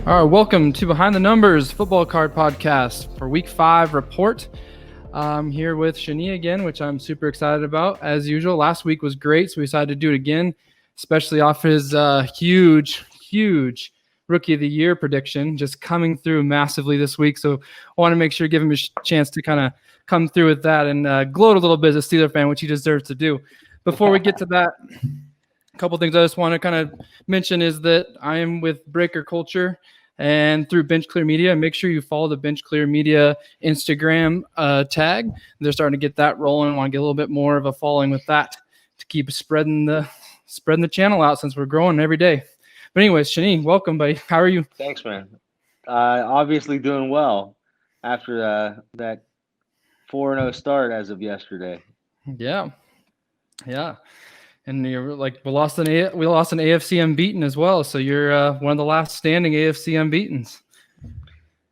All right, welcome to Behind the Numbers Football Card Podcast for Week 5 report. I'm here with Shani again, which I'm super excited about. As usual, last week was great, so we decided to do it again, especially off his huge Rookie of the Year prediction, just coming through massively this week. So I want to make sure, give him a chance to kind of come through with that and gloat a little bit as a Steeler fan, which he deserves to do. Before we get to that, a couple things I just want to kind of mention is that I am with Breaker Culture and through Bench Clear Media. Make sure you follow the Bench Clear Media Instagram tag. They're starting to get that rolling. I want to get a little bit more of a following with that to keep spreading the channel out since we're growing every day. But anyways, Shani, welcome, buddy. How are you? Thanks, man. Obviously doing well after that 4-0 start as of yesterday. Yeah. And you're like, we lost an AFC unbeaten as well. So you're one of the last standing AFC unbeatens. It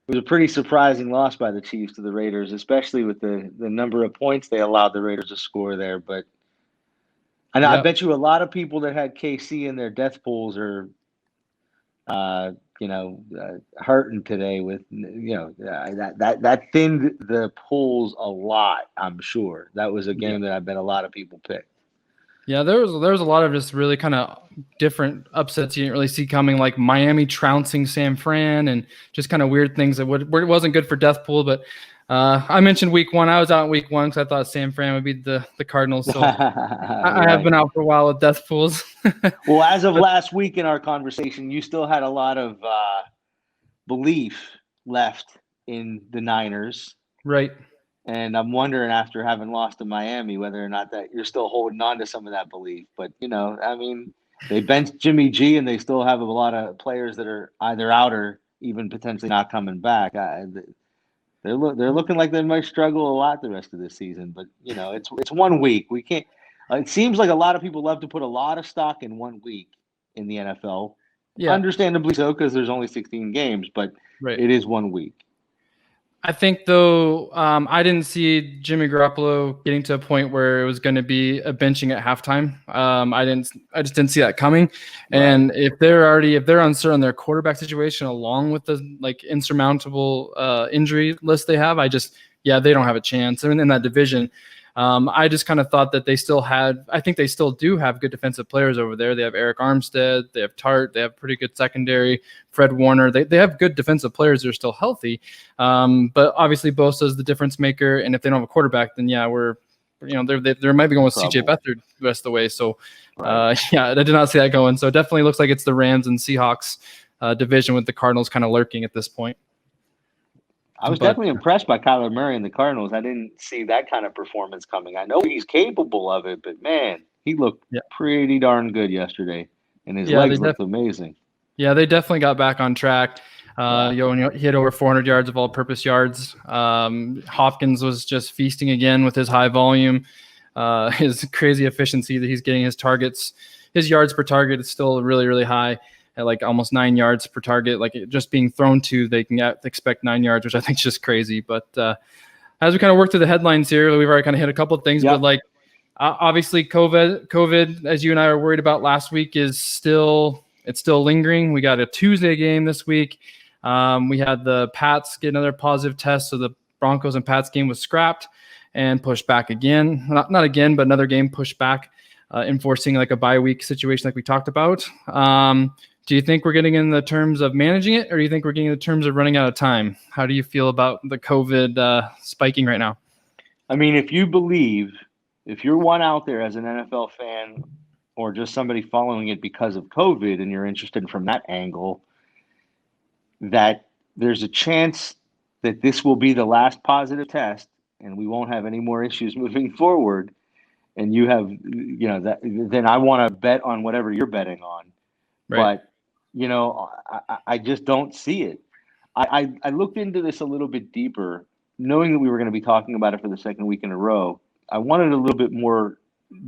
was a pretty surprising loss by the Chiefs to the Raiders, especially with the number of points they allowed the Raiders to score there. But I bet you a lot of people that had KC in their death pools are, hurting today with, that thinned the pools a lot, I'm sure. That was a game that I bet a lot of people picked. Yeah, there was a lot of just really kind of different upsets you didn't really see coming, like Miami trouncing San Fran and just kind of weird things that wasn't good for Death Pool. But I mentioned week 1. I was out in week 1 because I thought San Fran would be the Cardinals. So I have been out for a while with Death Pools. Well, as of last week in our conversation, you still had a lot of belief left in the Niners. Right. And I'm wondering, after having lost to Miami, whether or not that you're still holding on to some of that belief. But, they benched Jimmy G, and they still have a lot of players that are either out or even potentially not coming back. They're looking like they might struggle a lot the rest of this season. But, it's 1 week. We can't. It seems like a lot of people love to put a lot of stock in 1 week in the NFL. Yeah. Understandably so, because there's only 16 games, but It is 1 week. I think, though, I didn't see Jimmy Garoppolo getting to a point where it was going to be a benching at halftime. I just didn't see that coming. Right. And if they're uncertain on their quarterback situation, along with the insurmountable injury list they have, they don't have a chance. I mean, in that division. I just kind of thought that I think they still do have good defensive players over there. They have Eric Armstead, they have Tart, they have pretty good secondary, Fred Warner. They have good defensive players that are still healthy. But obviously Bosa is the difference maker. And if they don't have a quarterback, then they might be going with CJ Beathard the rest of the way. So I did not see that going. So it definitely looks like it's the Rams and Seahawks division with the Cardinals kind of lurking at this point. I was definitely impressed by Kyler Murray and the Cardinals. I didn't see that kind of performance coming. I know he's capable of it, but, man, he looked pretty darn good yesterday, and his legs looked amazing. Yeah, they definitely got back on track. He hit over 400 yards of all-purpose yards. Hopkins was just feasting again with his high volume, his crazy efficiency that he's getting his targets. His yards per target is still really, really high. At like almost 9 yards per target, like just being thrown to, they can expect 9 yards, which I think is just crazy. But as we kind of work through the headlines here, we've already kind of hit a couple of things. But obviously, COVID, as you and I were worried about last week, it's still lingering. We got a Tuesday game this week. We had the Pats get another positive test, so the Broncos and Pats game was scrapped and pushed back again. Not again, but another game pushed back, enforcing like a bye week situation like we talked about. Do you think we're getting in the terms of managing it, or do you think we're getting in the terms of running out of time? How do you feel about the COVID spiking right now? I mean, if you're one out there as an NFL fan or just somebody following it because of COVID and you're interested from that angle, that there's a chance that this will be the last positive test and we won't have any more issues moving forward, and you have, then I want to bet on whatever you're betting on. Right. But, I just don't see it. I looked into this a little bit deeper, knowing that we were going to be talking about it for the second week in a row. I wanted a little bit more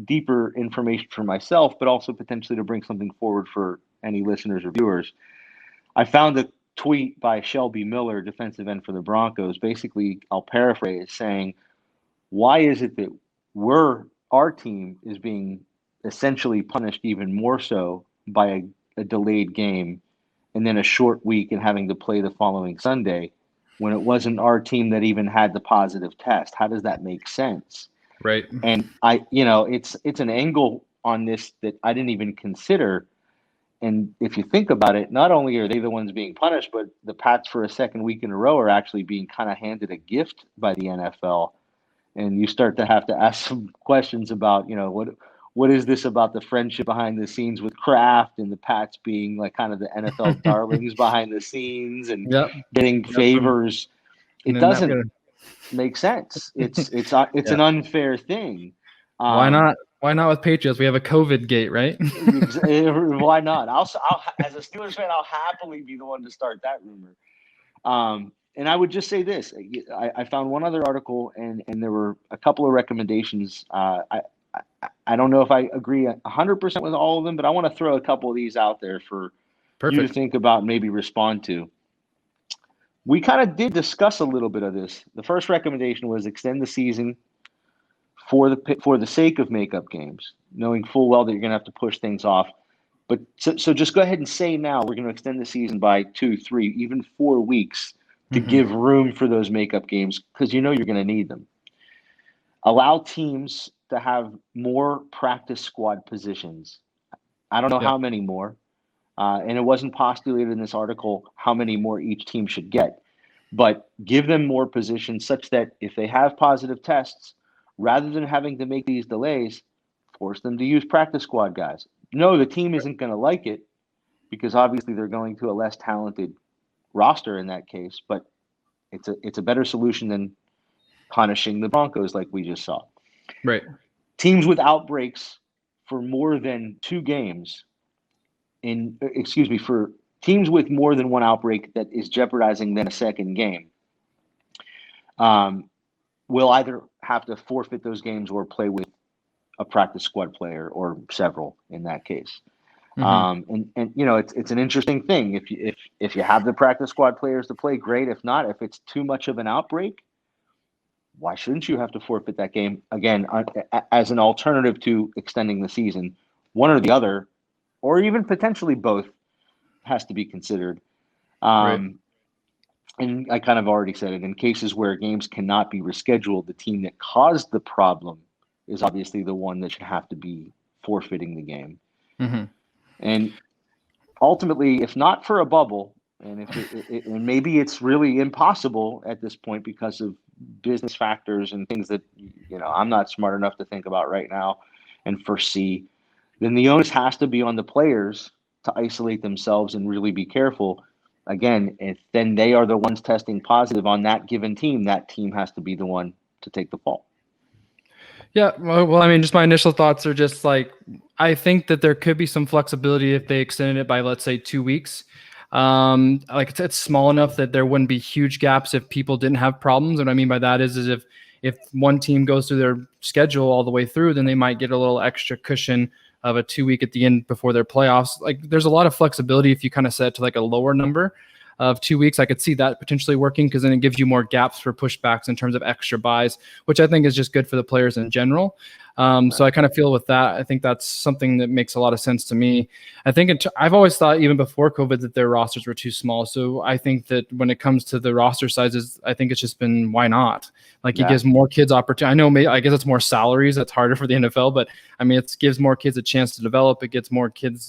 deeper information for myself, but also potentially to bring something forward for any listeners or viewers. I found a tweet by Shelby Miller, defensive end for the Broncos. Basically, I'll paraphrase, saying, why is it that our team is being essentially punished even more so by a delayed game and then a short week and having to play the following Sunday when it wasn't our team that even had the positive test. How does that make sense? Right. And it's an angle on this that I didn't even consider. And if you think about it, not only are they the ones being punished, but the Pats for a second week in a row are actually being kind of handed a gift by the NFL. And you start to have to ask some questions about, what is this about the friendship behind the scenes with Kraft and the Pats being like kind of the NFL darlings behind the scenes and Yep. getting favors. It doesn't make sense. It's an unfair thing. Why not? Why not with Patriots? We have a COVID gate, right? Why not? I'll as a Steelers fan, I'll happily be the one to start that rumor. And I would just say this: I found one other article, and there were a couple of recommendations. I don't know if I agree 100% with all of them, but I want to throw a couple of these out there for you to think about and maybe respond to. We kind of did discuss a little bit of this. The first recommendation was extend the season for the sake of makeup games, knowing full well that you're going to have to push things off. But so just go ahead and say now we're going to extend the season by 2, 3, even 4 weeks to give room for those makeup games because you're going to need them. Allow teams to have more practice squad positions. I don't know how many more. And it wasn't postulated in this article how many more each team should get. But give them more positions such that if they have positive tests, rather than having to make these delays, force them to use practice squad guys. No, the team isn't going to like it because obviously they're going to a less talented roster in that case, but it's a better solution than punishing the Broncos like we just saw. Right. Teams with outbreaks for more than 2 games for teams with more than one outbreak that is jeopardizing then a second game will either have to forfeit those games or play with a practice squad player or several in that case. And it's an interesting thing. If you have the practice squad players to play, great. If not, if it's too much of an outbreak, why shouldn't you have to forfeit that game again as an alternative to extending the season? One or the other, or even potentially both, has to be considered. Right. And I kind of already said it. In cases where games cannot be rescheduled, the team that caused the problem is obviously the one that should have to be forfeiting the game. And ultimately, if not for a bubble, and and maybe it's really impossible at this point because of business factors and things that I'm not smart enough to think about right now and foresee, then the onus has to be on the players to isolate themselves and really be careful. Again, if then they are the ones testing positive on that given team, that team has to be the one to take the fall. Yeah, well, I mean, just my initial thoughts are just like, I think that there could be some flexibility if they extended it by, let's say, 2 weeks. Like it's small enough that there wouldn't be huge gaps if people didn't have problems. And what I mean by that is if one team goes through their schedule all the way through, then they might get a little extra cushion of a 2 week at the end before their playoffs. Like there's a lot of flexibility if you kind of set to like a lower number of 2 weeks. I could see that potentially working because then it gives you more gaps for pushbacks in terms of extra buys, which I think is just good for the players in general. So I kind of feel with that, I think that's something that makes a lot of sense to me. I think I've always thought even before COVID that their rosters were too small. So I think that when it comes to the roster sizes, I think it's just been, why not? Like it gives more kids opportunity. I know, I guess it's more salaries. That's harder for the NFL, but I mean, it gives more kids a chance to develop. It gets more kids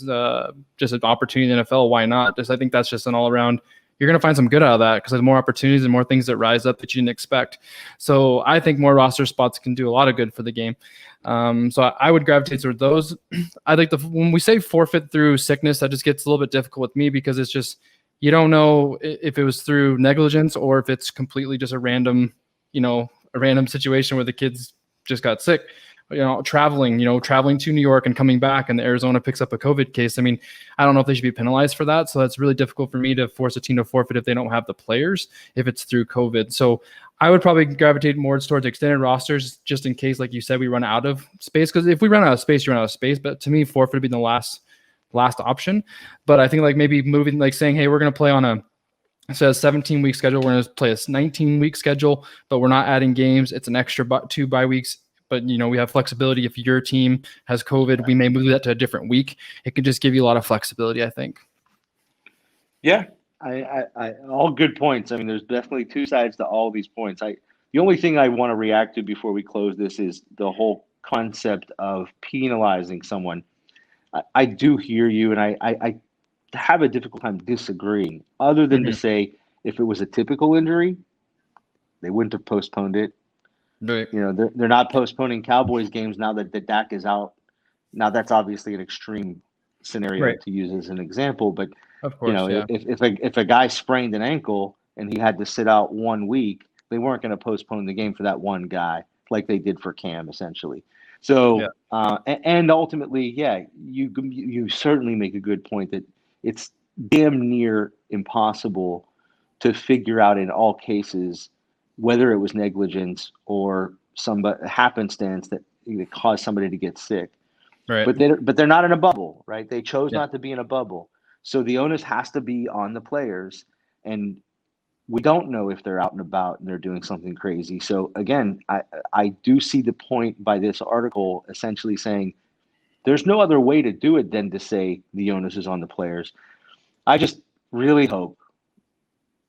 just an opportunity in the NFL. Why not? I think that's just an all around, you're going to find some good out of that because there's more opportunities and more things that rise up that you didn't expect. So I think more roster spots can do a lot of good for the game. So I would gravitate toward those. I like when we say forfeit through sickness, that just gets a little bit difficult with me because it's just, you don't know if it was through negligence or if it's completely just a random situation where the kids just got sick. Traveling to New York and coming back and Arizona picks up a COVID case. I mean, I don't know if they should be penalized for that. So that's really difficult for me to force a team to forfeit if they don't have the players, if it's through COVID. So I would probably gravitate more towards extended rosters just in case, like you said, we run out of space. Because if we run out of space, you run out of space. But to me, forfeit would be the last option. But I think like maybe moving, like saying, hey, we're going to play on a 17-week schedule. We're going to play a 19-week schedule, but we're not adding games. It's an extra 2 bye weeks. But, we have flexibility. If your team has COVID, we may move that to a different week. It could just give you a lot of flexibility, I think. Yeah, all good points. I mean, there's definitely two sides to all these points. The only thing I want to react to before we close this is the whole concept of penalizing someone. I do hear you, and I have a difficult time disagreeing, other than to Mhm. say if it was a typical injury, they wouldn't have postponed it. Right. You know, they're not postponing Cowboys games now that the Dak is out. Now that's obviously an extreme scenario Right. to use as an example, but Of you course. know, Yeah. if a guy sprained an ankle and he had to sit out 1 week, they weren't going to postpone the game for that one guy like they did for Cam essentially. Yeah. So and ultimately, yeah, you certainly make a good point that it's damn near impossible to figure out in all cases whether it was negligence or some happenstance that caused somebody to get sick. Right. But they're not in a bubble, right? They chose Yeah. not to be in a bubble. So the onus has to be on the players. And we don't know if they're out and about and they're doing something crazy. So again, I do see the point by this article essentially saying there's no other way to do it than to say the onus is on the players. I just really hope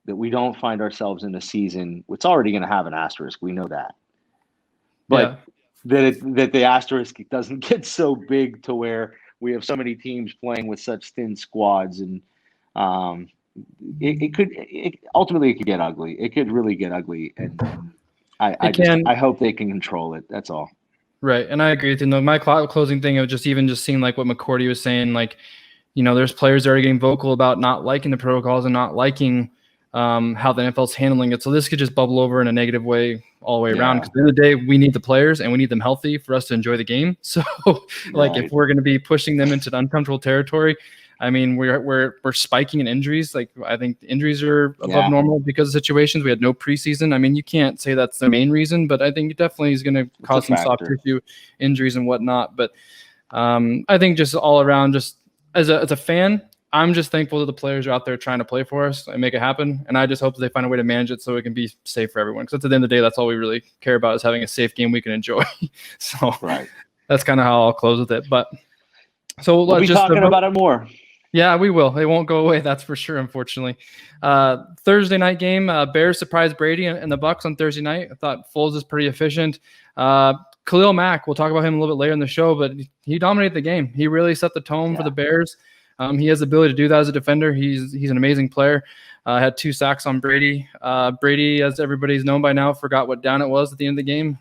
that we don't find ourselves in a season. It's already going to have an asterisk. We know that, Yeah. but that the asterisk doesn't get so big to where we have so many teams playing with such thin squads, and um, ultimately it could get ugly. It could really get ugly, and It can. I hope they can control it. That's all. Right. And I agree with you. No, my closing thing of just seeing like what McCourty was saying, like, there's players that are getting vocal about not liking the protocols and not liking how the NFL's handling it. So this could just bubble over in a negative way all the way around. Yeah, Because at the end of the day, we need the players and we need them healthy for us to enjoy the game. So, like, if right. we're going to be pushing them into uncomfortable territory, I mean, we're spiking in injuries. Like, I think injuries are above Yeah, normal because of situations. We had no preseason. I mean, you can't say that's the main reason, but I think it definitely is going to it's a cause some soft factor. tissue injuries and whatnot. But I think just all around, just as a fan, I'm just thankful that the players are out there trying to play for us and make it happen. And I just hope that they find a way to manage it so it can be safe for everyone. Because at the end of the day, that's all we really care about is having a safe game we can enjoy. So Right. that's kind of how I'll close with it. But so We'll be just talking about it more. yeah, we will. It won't go away. That's for sure. Unfortunately, Thursday night game. Bears surprised Brady and the Bucks on Thursday night. I thought Foles is pretty efficient. Khalil Mack. We'll talk about him a little bit later in the show, but he dominated the game. He really set the tone for the Bears. He has the ability to do that as a defender. He's an amazing player. Had 2 sacks on Brady. Brady, as everybody's known by now, forgot what down it was at the end of the game.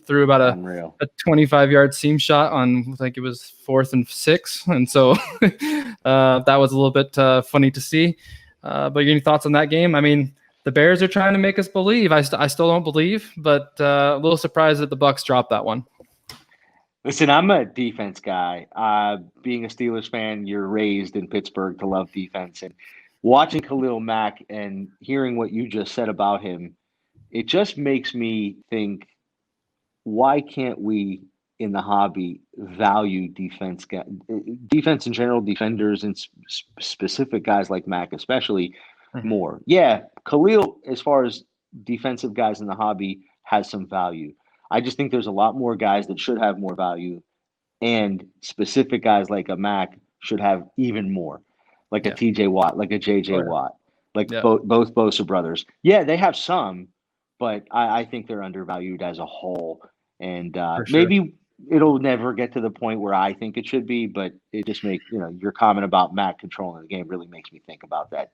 Threw about Unreal. a 25-yard seam shot on, I think it was 4th and 6. And so that was a little bit funny to see. But any thoughts on that game? I mean, the Bears are trying to make us believe. I still don't believe, but a little surprised that the Bucks dropped that one. Listen, I'm a defense guy. Being a Steelers fan, you're raised in Pittsburgh to love defense. And watching Khalil Mack and hearing what you just said about him, it just makes me think, why can't we in the hobby value defense in general, defenders, and specific guys like Mack especially Mhm. more? Yeah, Khalil, as far as defensive guys in the hobby, has some value. I just think there's a lot more guys that should have more value, and specific guys like a Mac should have even more, like a Yeah. TJ Watt, like a JJ Oh, yeah. Watt, like Yeah, both Bosa brothers. Yeah, they have some, but I think they're undervalued as a whole. And for sure. maybe it'll never get to the point where I think it should be, but it just makes, your comment about Mac controlling the game really makes me think about that.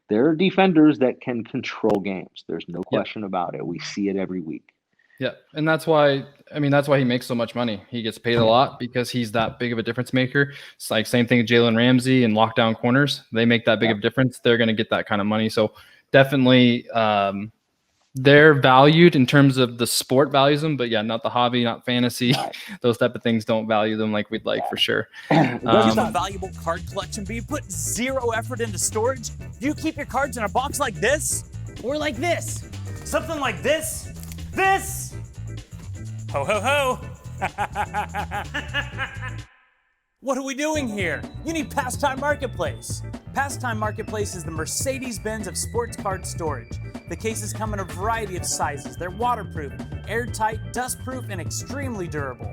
There are defenders that can control games. There's no Yeah. question about it. We see it every week. Yeah. And that's why he makes so much money. He gets paid a lot because he's that big of a difference maker. It's like same thing with Jalen Ramsey and lockdown corners. They make that big of a difference. They're going to get that kind of money. So definitely they're valued in terms of the sport values them, but yeah, not the hobby, not fantasy. Right. Those type of things don't value them like we'd like for sure. Does a valuable card collection, but you put zero effort into storage? Do you keep your cards in a box like this? Or like this. Something like this? This? Ho, ho, ho. What are we doing here? You need Pastime Marketplace. Pastime Marketplace is the Mercedes-Benz of sports card storage. The cases come in a variety of sizes. They're waterproof, airtight, dustproof, and extremely durable.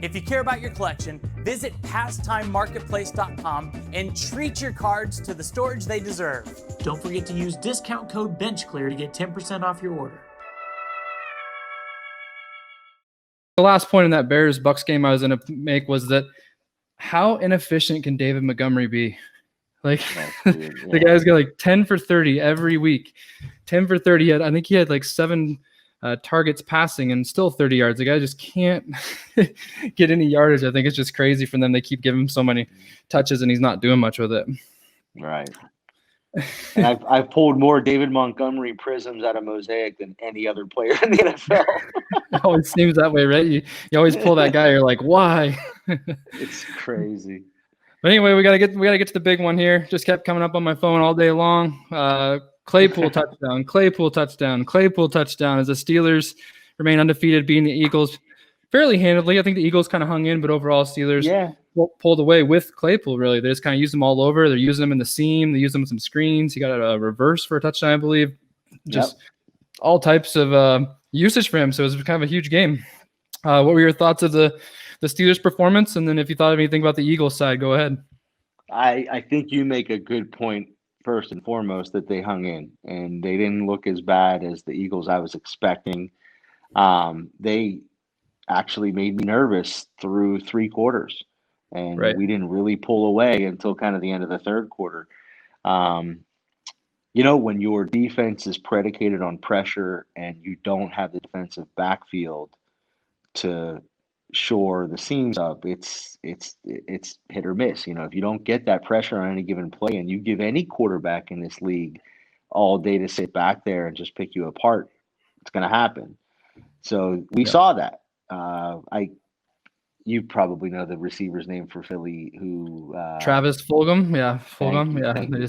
If you care about your collection, Visit PastimeMarketplace.com and treat your cards to the storage they deserve. Don't forget to use discount code BenchClear to get 10% off your order. The last point in that Bears-Bucks game I was going to make was that how inefficient can David Montgomery be? Like, the guy's got like 10 for 30 every week. 10 for 30. I think he had like 7 targets passing and still 30 yards. The guy just can't get any yardage. I think it's just crazy for them. They keep giving him so many touches and he's not doing much with it. Right. And I've pulled more David Montgomery prisms out of Mosaic than any other player in the NFL. It always seems that way, right? You always pull that guy. You're like, why? It's crazy. But anyway, we gotta get to the big one here. Just kept coming up on my phone all day long. Claypool touchdown, Claypool touchdown, Claypool touchdown as the Steelers remain undefeated, beating the Eagles fairly handedly. I think the Eagles kind of hung in, but overall Steelers pulled away with Claypool, really. They just kind of used them all over. They're using them in the seam. They use them with some screens. He got a reverse for a touchdown, I believe. Just all types of usage for him. So it was kind of a huge game. What were your thoughts of the Steelers' performance? And then if you thought of anything about the Eagles side, go ahead. I think you make a good point. First and foremost, that they hung in and they didn't look as bad as the Eagles I was expecting. They actually made me nervous through 3 quarters, and we didn't really pull away until kind of the end of the 3rd quarter. When your defense is predicated on pressure and you don't have the defensive backfield to shore the seams up, it's hit or miss. If you don't get that pressure on any given play and you give any quarterback in this league all day to sit back there and just pick you apart, it's going to happen. So we saw that. You probably know the receiver's name for Philly, who Travis Fulgham.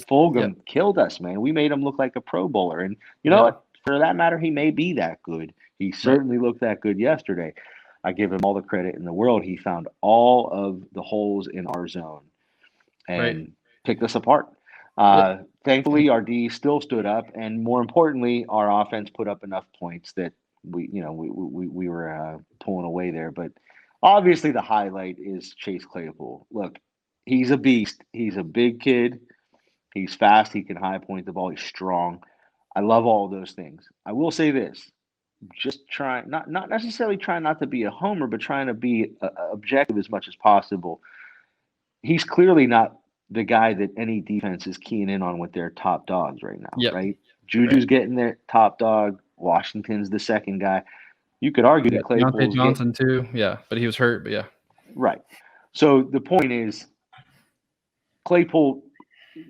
Fulgham killed us, man. We made him look like a Pro Bowler, and you know what? For that matter, he may be that good. He certainly looked that good yesterday. I give him all the credit in the world. He found all of the holes in our zone and picked us apart. Thankfully, our D still stood up, and more importantly, our offense put up enough points that we were pulling away there. But obviously, the highlight is Chase Claypool. Look, he's a beast. He's a big kid. He's fast. He can high point the ball. He's strong. I love all of those things. I will say this. Just trying, not necessarily trying not to be a homer, but trying to be objective as much as possible. He's clearly not the guy that any defense is keying in on with their top dogs right now, right? Juju's getting their top dog. Washington's the second guy. You could argue that Claypool Deontay Johnson too, but he was hurt, but right. So the point is, Claypool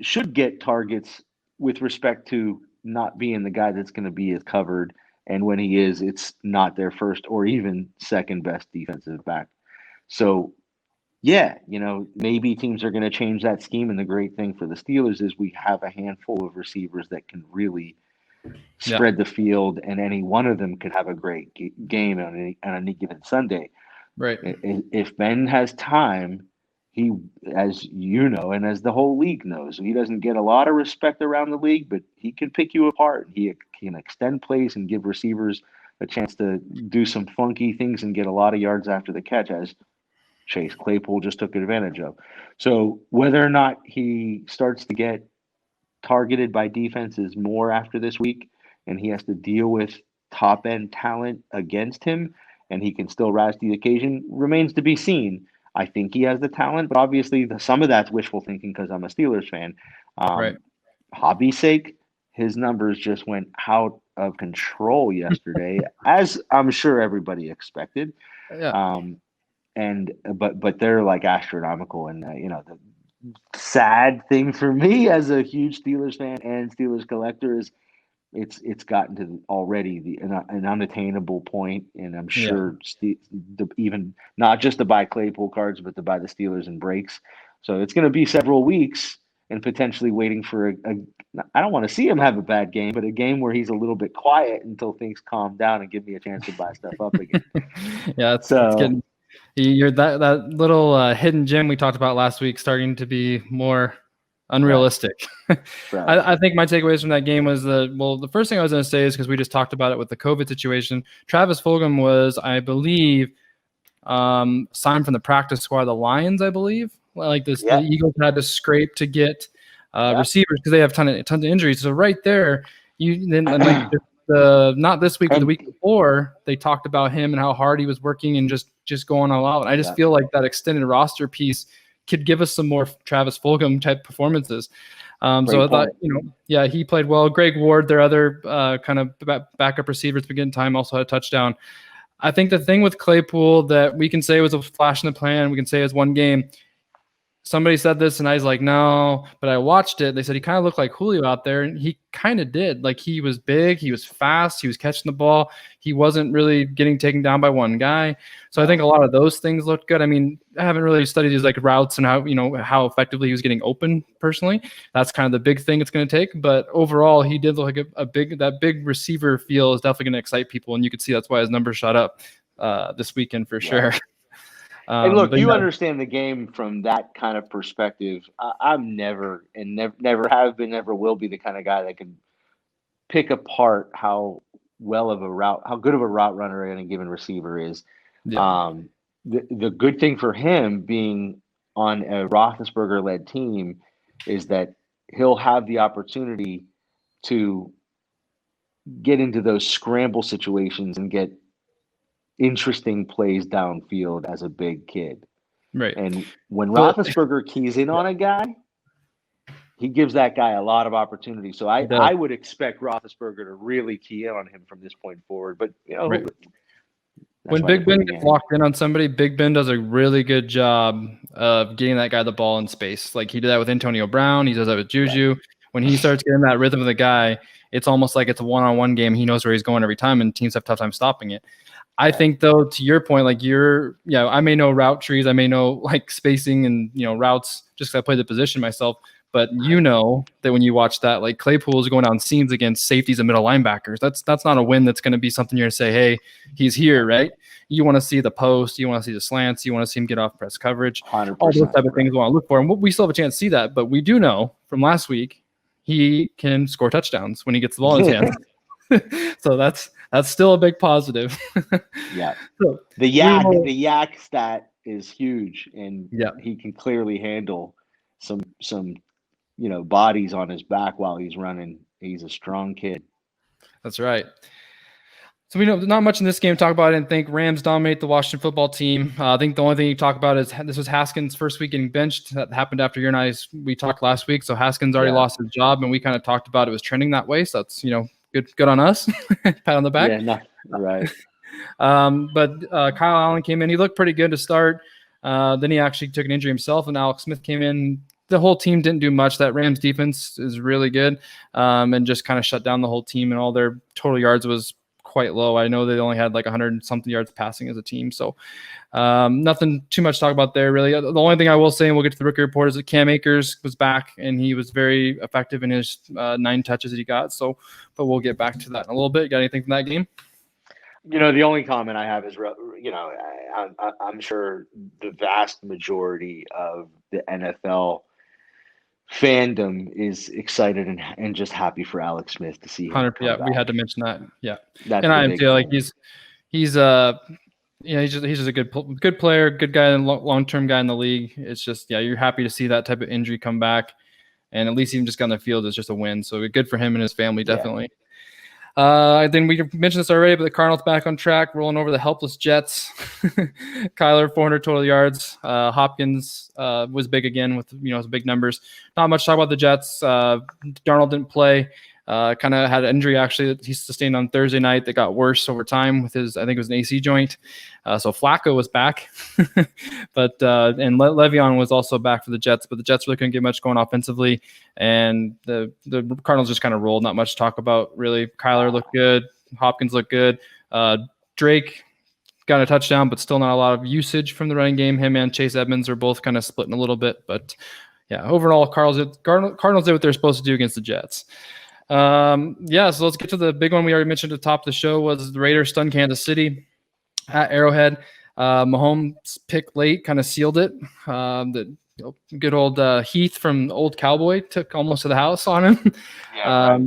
should get targets with respect to not being the guy that's going to be as covered. And when he is, it's not their first or even second best defensive back. So, maybe teams are going to change that scheme. And the great thing for the Steelers is we have a handful of receivers that can really spread the field, and any one of them could have a great game on any given Sunday. Right. If Ben has time, he, as you know, and as the whole league knows, he doesn't get a lot of respect around the league, but he can pick you apart. He can extend plays and give receivers a chance to do some funky things and get a lot of yards after the catch, as Chase Claypool just took advantage of. So whether or not he starts to get targeted by defenses more after this week and he has to deal with top-end talent against him and he can still rise to the occasion remains to be seen. I think he has the talent, but obviously some of that's wishful thinking because I'm a Steelers fan. Hobby's sake, his numbers just went out of control yesterday, as I'm sure everybody expected. But they're like astronomical, and the sad thing for me as a huge Steelers fan and Steelers collector is it's gotten to already an unattainable point, and I'm sure even not just to buy Claypool cards, but to buy the Steelers in breaks. So it's going to be several weeks and potentially waiting for I don't want to see him have a bad game, but a game where he's a little bit quiet until things calm down and give me a chance to buy stuff up again. It's getting you're that little hidden gem we talked about last week starting to be more unrealistic. I think my takeaways from that game was the first thing I was going to say is because we just talked about it with the COVID situation. Travis Fulgham was, I believe, signed from the practice squad of the Lions, I believe. Like this, Yeah. the Eagles had to scrape to get receivers because they have tons of injuries. So right there, not this week, but the week before, they talked about him and how hard he was working and just going all out. And I just feel like that extended roster piece could give us some more Travis Fulgham type performances. So I thought, he played well. Greg Ward, their other kind of backup receiver at the beginning of time, also had a touchdown. I think the thing with Claypool that we can say was a flash in the pan, we can say it was one game. Somebody said this, and I was like, no. But I watched it. They said he kind of looked like Julio out there, and he kind of did. Like, he was big, he was fast, he was catching the ball. He wasn't really getting taken down by one guy. So I think a lot of those things looked good. I mean, I haven't really studied his routes and how effectively he was getting open personally. That's kind of the big thing it's going to take. But overall, he did look like that big receiver feel is definitely going to excite people, and you could see that's why his numbers shot up this weekend for sure. And look, you understand the game from that kind of perspective. I'm never have been, never will be the kind of guy that can pick apart how good of a route runner any given receiver is. Yeah. The good thing for him being on a Roethlisberger-led team is that he'll have the opportunity to get into those scramble situations and get interesting plays downfield as a big kid. Right. And when Roethlisberger keys in on a guy, he gives that guy a lot of opportunity. So I would expect Roethlisberger to really key in on him from this point forward. But, right. When Big Ben gets locked in on somebody, Big Ben does a really good job of getting that guy the ball in space. Like he did that with Antonio Brown. He does that with Juju. Right. When he starts getting that rhythm of the guy, it's almost like it's a one-on-one game. He knows where he's going every time, and teams have a tough time stopping it. I think, though, to your point, I may know route trees, I may know spacing and routes just because I play the position myself. But that when you watch that, Claypool is going down seams against safeties and middle linebackers. That's not a win. That's going to be something you're going to say, hey, he's here, right? You want to see the post, you want to see the slants, you want to see him get off press coverage, 100%, all those type of things we want to look for. And we still have a chance to see that, but we do know from last week he can score touchdowns when he gets the ball in his hands. So that's still a big positive. Yeah. So the yak stat is huge, and he can clearly handle some bodies on his back while he's running. He's a strong kid. That's right. So we know not much in this game to talk about. I didn't think Rams dominate the Washington football team. I think the only thing you talk about is this was Haskins' first week getting benched. That happened after you and I we talked last week. So Haskins already lost his job, and we kind of talked about it was trending that way. So that's good on us. Pat on the back. Yeah, right. But Kyle Allen came in. He looked pretty good to start. Then he actually took an injury himself, and Alex Smith came in. The whole team didn't do much. That Rams defense is really good, and just kind of shut down the whole team, and all their total yards was quite low. I know they only had 100-something yards passing as a team. So nothing too much to talk about there, really. The only thing I will say, and we'll get to the rookie report, is that Cam Akers was back, and he was very effective in his 9 touches that he got. So, but we'll get back to that in a little bit. You got anything from that game? The only comment I have is, I'm sure the vast majority of the NFL fandom is excited and just happy for Alex Smith to see him. 100%. Yeah, we had to mention that. Yeah, and I feel like he's just a good player, good guy, and long-term guy in the league. It's just you're happy to see that type of injury come back, and at least even just got on the field is just a win. So good for him and his family, definitely. Yeah. Then we mentioned this already, but the Cardinals back on track, rolling over the helpless Jets. Kyler, 400 total yards. Hopkins was big again with his big numbers. Not much to talk about the Jets. Darnold didn't play. Kind of had an injury actually that he sustained on Thursday night that got worse over time with his, I think it was an AC joint. So Flacco was back, but and Le'Veon was also back for the Jets, but the Jets really couldn't get much going offensively, and the Cardinals just kind of rolled. Not much to talk about really. Kyler looked good. Hopkins looked good. Drake got a touchdown, but still not a lot of usage from the running game. Him and Chase Edmonds are both kind of splitting a little bit, but yeah, overall, Cardinals did what they're supposed to do against the Jets. So let's get to the big one we already mentioned at the top of the show was the Raiders stunned Kansas City at Arrowhead. Mahomes' pick late kind of sealed it. The good old Heath from Old Cowboy took almost to the house on him. Yeah,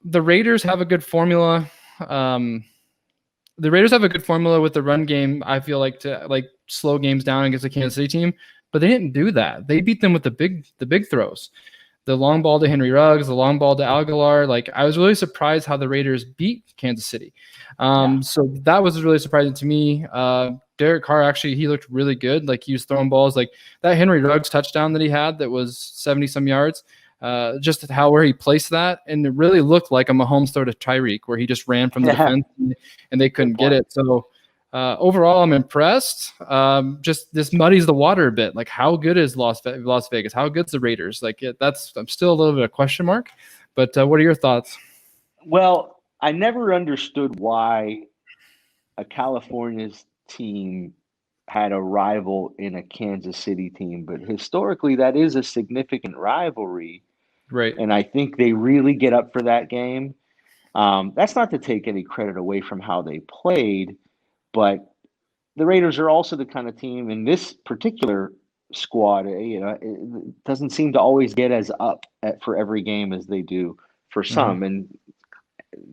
the Raiders have a good formula. the Raiders have a good formula with the run game. I feel like to like slow games down against the Kansas City team, but they didn't do that. They beat them with the big throws, the long ball to Henry Ruggs, the long ball to Aguilar. Like I was really surprised how the Raiders beat Kansas City. So that was really surprising to me. Derek Carr actually, he looked really good. Like he was throwing balls like that Henry Ruggs touchdown that he had that was 70 some yards. Just where he placed that, and it really looked like a Mahomes throw to Tyreek, where he just ran from the defense and they couldn't get it. So overall, I'm impressed. Just this muddies the water a bit. Like, how good is Las Vegas? How good's the Raiders? Like, I'm still a little bit of a question mark. But what are your thoughts? Well, I never understood why a California's team had a rival in a Kansas City team, but historically that is a significant rivalry. Right. And I think they really get up for that game. That's not to take any credit away from how they played, but the Raiders are also the kind of team in this particular squad, it doesn't seem to always get as up for every game as they do for some. And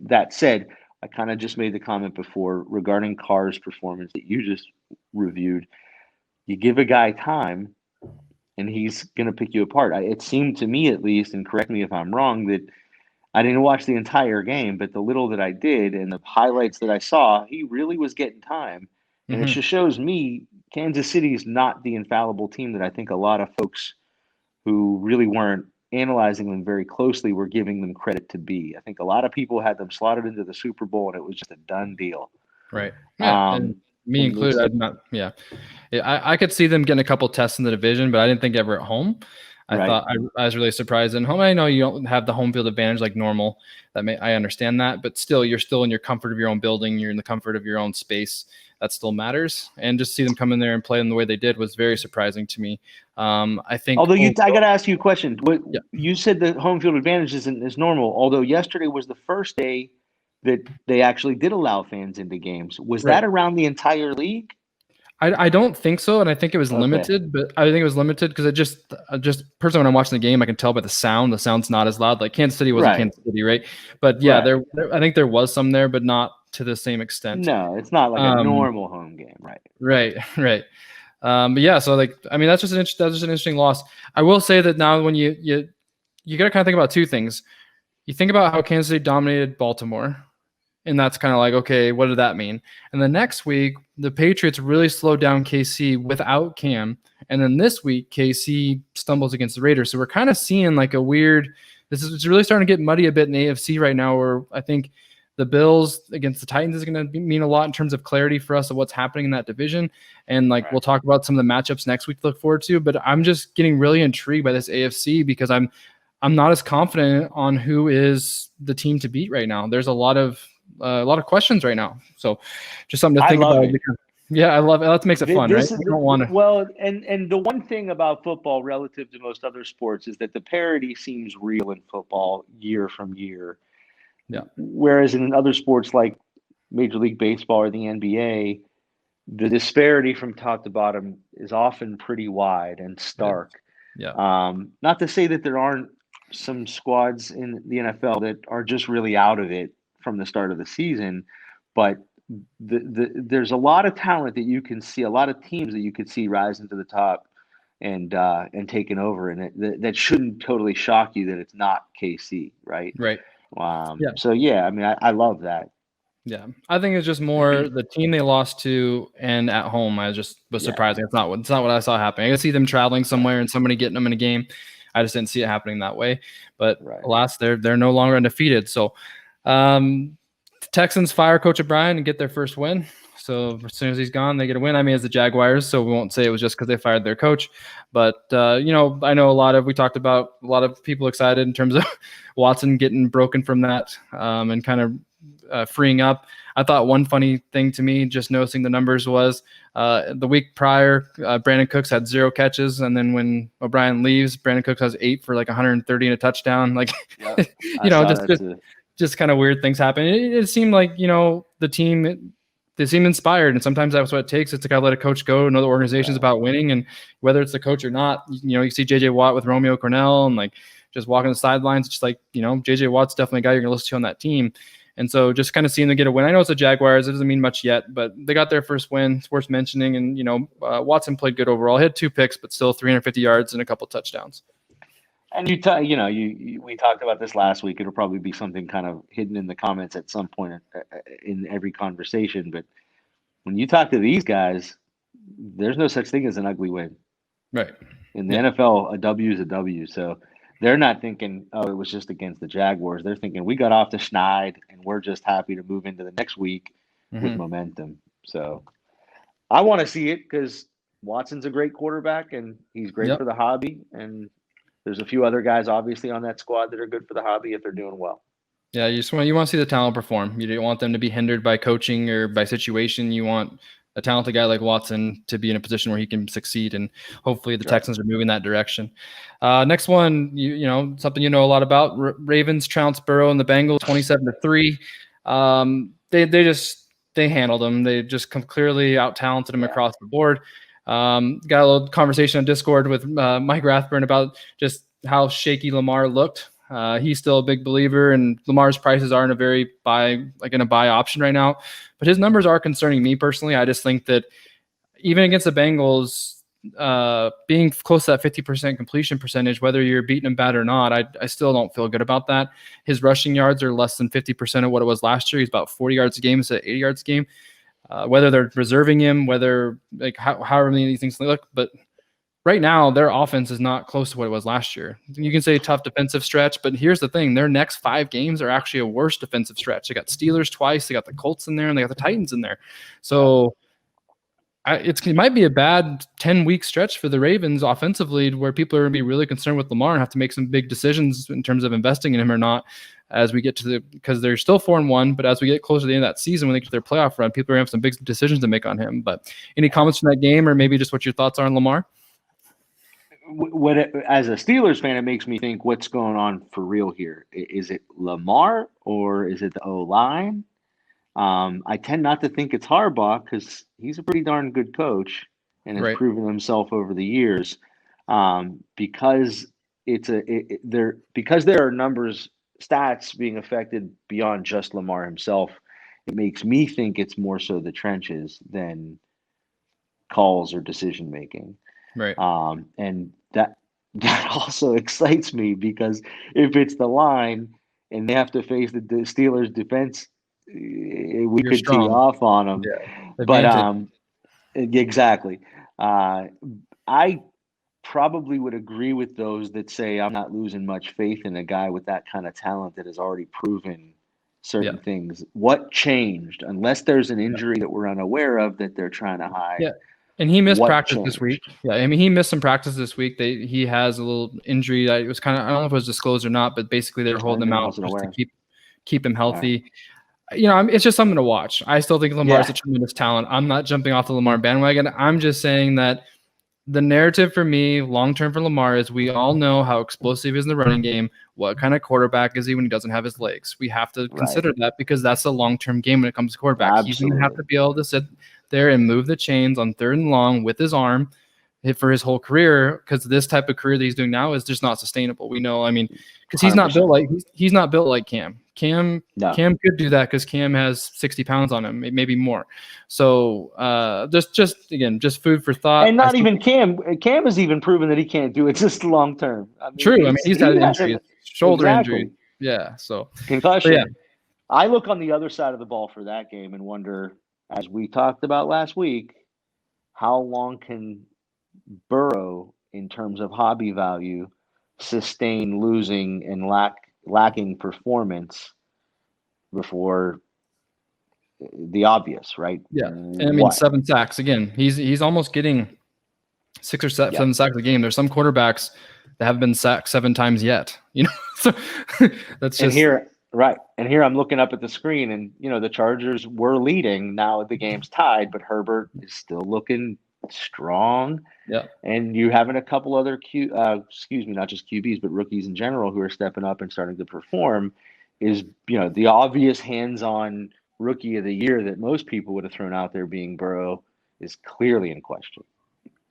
that said, I kind of just made the comment before regarding Carr's performance that you just reviewed. You give a guy time and he's going to pick you apart. It seemed to me, at least, and correct me if I'm wrong, that I didn't watch the entire game, but the little that I did and the highlights that I saw, he really was getting time. And it just shows me Kansas City is not the infallible team that I think a lot of folks who really weren't analyzing them very closely were giving them credit to be. I think a lot of people had them slotted into the Super Bowl, and it was just a done deal. Right. Yeah. Me included. I could see them getting a couple tests in the division, but I didn't think ever at home. I thought I was really surprised at home. I know you don't have the home field advantage like normal. I understand that, but still, you're still in your comfort of your own building. You're in the comfort of your own space. That still matters. And just see them come in there and play them the way they did was very surprising to me. I think. Although I got to ask you a question. You said the home field advantage isn't as normal. Although yesterday was the first day that they actually did allow fans into games. Was that around the entire league? I don't think so, and I think it was limited. But I think it was limited because it just personally when I'm watching the game, I can tell by the sound. The sound's not as loud. Like Kansas City wasn't Kansas City, right? But yeah, I think there was some there, but not to the same extent. No, it's not like a normal home game, right? Right. But yeah, so like I mean, that's just an interesting loss. I will say that now when you got to kind of think about two things. You think about how Kansas City dominated Baltimore. And that's kind of like, okay, what did that mean? And the next week, the Patriots really slowed down KC without Cam. And then this week, KC stumbles against the Raiders. So we're kind of seeing like a weird – it's really starting to get muddy a bit in the AFC right now, where I think the Bills against the Titans is going to mean a lot in terms of clarity for us of what's happening in that division. And like we'll talk about some of the matchups next week to look forward to. But I'm just getting really intrigued by this AFC because I'm not as confident on who is the team to beat right now. There's a lot of questions right now. So just something to think about. Yeah, I love it. That makes it fun, right? You don't want to. Well, and the one thing about football relative to most other sports is that the parity seems real in football year from year. Yeah. Whereas in other sports like Major League Baseball or the NBA, the disparity from top to bottom is often pretty wide and stark. Yeah. Not to say that there aren't some squads in the NFL that are just really out of it from the start of the season, but there's a lot of talent that you can see, a lot of teams that you could see rising to the top and taking over, and that shouldn't totally shock you that it's not KC, right? Right. So yeah, I mean, I love that. Yeah, I think it's just more the team they lost to, and at home, I just was surprising. It's not what I saw happening. I could see them traveling somewhere and somebody getting them in a game. I just didn't see it happening that way. But alas, they're no longer undefeated. So. The Texans fire Coach O'Brien and get their first win. So as soon as he's gone, they get a win. I mean, as the Jaguars, so we won't say it was just because they fired their coach. But, I know we talked about a lot of people excited in terms of Watson getting broken from that and kind of freeing up. I thought one funny thing to me, just noticing the numbers, was the week prior, Brandon Cooks had 0 catches. And then when O'Brien leaves, Brandon Cooks has 8 for like 130 and a touchdown. Like, just kind of weird things happen. It seemed like, the team, they seem inspired. And sometimes that's what it takes. It's to kind of let a coach go, know the organization's about winning. And whether it's the coach or not, you see JJ Watt with Romeo Cornell and like just walking the sidelines. It's just like, JJ Watt's definitely a guy you're going to listen to on that team. And so just kind of seeing them get a win. I know it's the Jaguars. It doesn't mean much yet, but they got their first win. It's worth mentioning. And, Watson played good overall. He had 2 picks, but still 350 yards and a couple touchdowns. And we talked about this last week. It'll probably be something kind of hidden in the comments at some point in every conversation. But when you talk to these guys, there's no such thing as an ugly win. Right. In the NFL, a W is a W. So they're not thinking, oh, it was just against the Jaguars. They're thinking we got off the schneid and we're just happy to move into the next week with momentum. So I want to see it because Watson's a great quarterback and he's great for the hobby. And there's a few other guys obviously on that squad that are good for the hobby if they're doing well. Yeah, you want to see the talent perform. You don't want them to be hindered by coaching or by situation. You want a talented guy like Watson to be in a position where he can succeed, and hopefully the Texans are moving that direction. Next one, something you know a lot about. Ravens trounce Burrow and the Bengals 27-3. They handled them. They just clearly out-talented them across the board. Got a little conversation on Discord with Mike Rathburn about just how shaky Lamar looked. He's still a big believer, and Lamar's prices are in a very buy option right now. But his numbers are concerning me personally. I just think that even against the Bengals, being close to that 50% completion percentage, whether you're beating him bad or not, I still don't feel good about that. His rushing yards are less than 50% of what it was last year. He's about 40 yards a game instead of 80 yards a game. Whether they're reserving him, whether however many of these things look, but right now, their offense is not close to what it was last year. You can say tough defensive stretch, but here's the thing. Their next 5 games are actually a worse defensive stretch. They got Steelers twice, they got the Colts in there, and they got the Titans in there. So it might be a bad 10-week stretch for the Ravens offensively where people are going to be really concerned with Lamar and have to make some big decisions in terms of investing in him or not as we get to because they're still 4-1, but as we get closer to the end of that season when they get to their playoff run, people are going to have some big decisions to make on him. But any comments from that game or maybe just what your thoughts are on Lamar? As a Steelers fan, it makes me think what's going on for real here. Is it Lamar or is it the O-line? I tend not to think it's Harbaugh because he's a pretty darn good coach and has proven himself over the years. Because there are stats being affected beyond just Lamar himself. It makes me think it's more so the trenches than calls or decision making. Right. And that also excites me because if it's the line and they have to face the Steelers defense, we could tee off on them. Yeah. But exactly. I probably would agree with those that say I'm not losing much faith in a guy with that kind of talent that has already proven certain things. What changed? Unless there's an injury that we're unaware of that they're trying to hide. Yeah. And he missed practice this week. Yeah, I mean, he missed some practice this week. He has a little injury that it was kind of, I don't know if it was disclosed or not, but basically they were holding him out just to keep him healthy. Right. It's just something to watch. I still think Lamar is a tremendous talent. I'm not jumping off the Lamar bandwagon. I'm just saying that the narrative for me, long-term for Lamar, is we all know how explosive he is in the running game. What kind of quarterback is he when he doesn't have his legs? We have to consider that because that's a long-term game when it comes to quarterback. Absolutely. He's going to have to be able to sit there and move the chains on 3rd and long with his arm for his whole career, because this type of career that he's doing now is just not sustainable. We know, because he's not built like Cam. Cam could do that because Cam has 60 pounds on him, maybe more. So just food for thought. And not even Cam. Cam has even proven that he can't do it just long term. True. He's had an injury, shoulder injury. Yeah. So concussion. Yeah. I look on the other side of the ball for that game and wonder, as we talked about last week, how long can Burrow, in terms of hobby value, sustain losing and lacking performance before the obvious, right? Yeah, and 7 sacks again. He's almost getting 6 or 7 sacks a game. There's some quarterbacks that haven't been sacked 7 times yet. So that's just And here I'm looking up at the screen, and the Chargers were leading. Now the game's tied, but Herbert is still looking strong. Yeah. And you having a couple other not just QBs, but rookies in general who are stepping up and starting to perform is, the obvious hands-on rookie of the year that most people would have thrown out there being Burrow is clearly in question.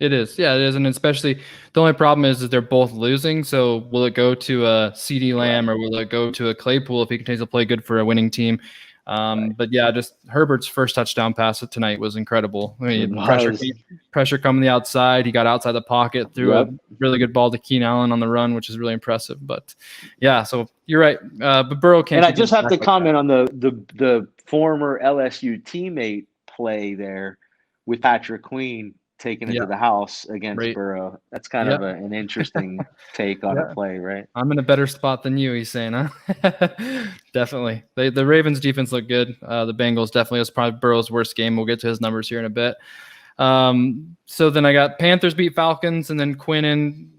It is. Yeah, it is. And especially the only problem is they're both losing. So will it go to a CD Lamb or will it go to a Claypool if he continues to play good for a winning team? But yeah, just Herbert's first touchdown pass tonight was incredible. I mean, pressure coming the outside. He got outside the pocket, threw a really good ball to Keenan Allen on the run, which is really impressive. But yeah, so you're right. But Burrow can't. And I just have to comment on the former LSU teammate play there with Patrick Queen taking it to the house against Burrow. That's kind of an interesting take on a play, right? I'm in a better spot than you, he's saying, huh? Definitely. The Ravens defense looked good. The Bengals definitely was probably Burrow's worst game. We'll get to his numbers here in a bit. So then I got Panthers beat Falcons, and then Quinn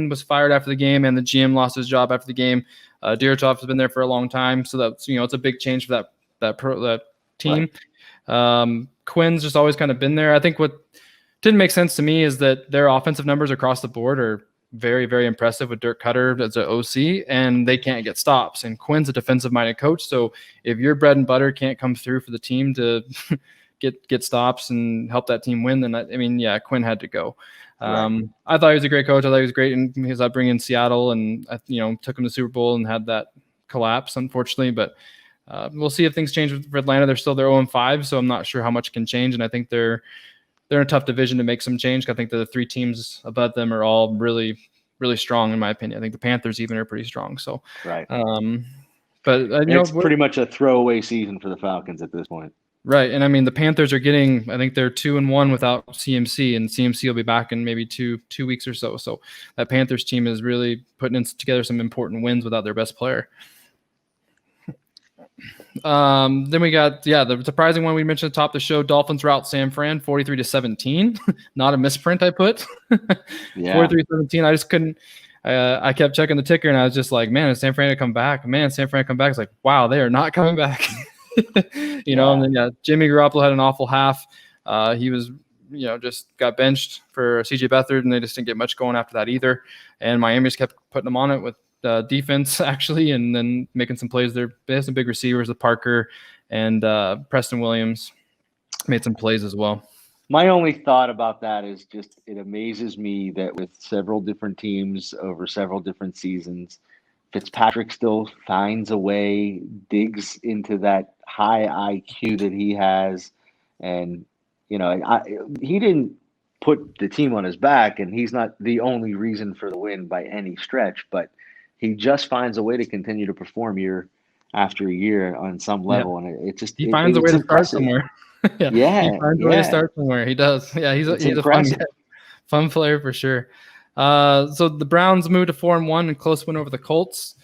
was fired after the game, and the GM lost his job after the game. Dirichov has been there for a long time, so that's it's a big change for that team. Right. Quinn's just always kind of been there. I think what didn't make sense to me is that their offensive numbers across the board are very, very impressive with Dirk Cutter as an OC, and they can't get stops. And Quinn's a defensive-minded coach, so if your bread and butter can't come through for the team to get stops and help that team win, then Quinn had to go. I thought he was a great coach. I thought he was great in his upbringing in Seattle, and took him to the Super Bowl and had that collapse, unfortunately. But we'll see if things change for Atlanta. They're still 0-5, so I'm not sure how much can change. And I think they're in a tough division to make some change. I think the three teams above them are all really, really strong, in my opinion. I think the Panthers even are pretty strong. So, right. But it's pretty much a throwaway season for the Falcons at this point. Right. And I mean, the Panthers are getting, I think they're 2-1 without CMC, and CMC will be back in maybe two weeks or so. So that Panthers team is really putting together some important wins without their best player. Then we got, the surprising one we mentioned at the top of the show, Dolphins rout San Fran 43-17. Not a misprint I put. 43-17. I just couldn't, I kept checking the ticker and I was just like, man, is San Fran to come back? It's like, wow, they are not coming back. And then Jimmy Garoppolo had an awful half. He was, just got benched for CJ Beathard, and they just didn't get much going after that either. And Miami just kept putting them on it with defense, actually, and then making some plays there. They have some big receivers with Parker and Preston Williams made some plays as well. My only thought about that is just it amazes me that with several different teams over several different seasons, Fitzpatrick still finds a way, digs into that high IQ that he has. And, he didn't put the team on his back, and he's not the only reason for the win by any stretch, but he just finds a way to continue to perform year after year on some level. And it just, he finds a way to start somewhere. He finds a way to start somewhere. He does. Yeah. He's a fun player for sure. So the Browns moved to 4-1 and close win over the Colts.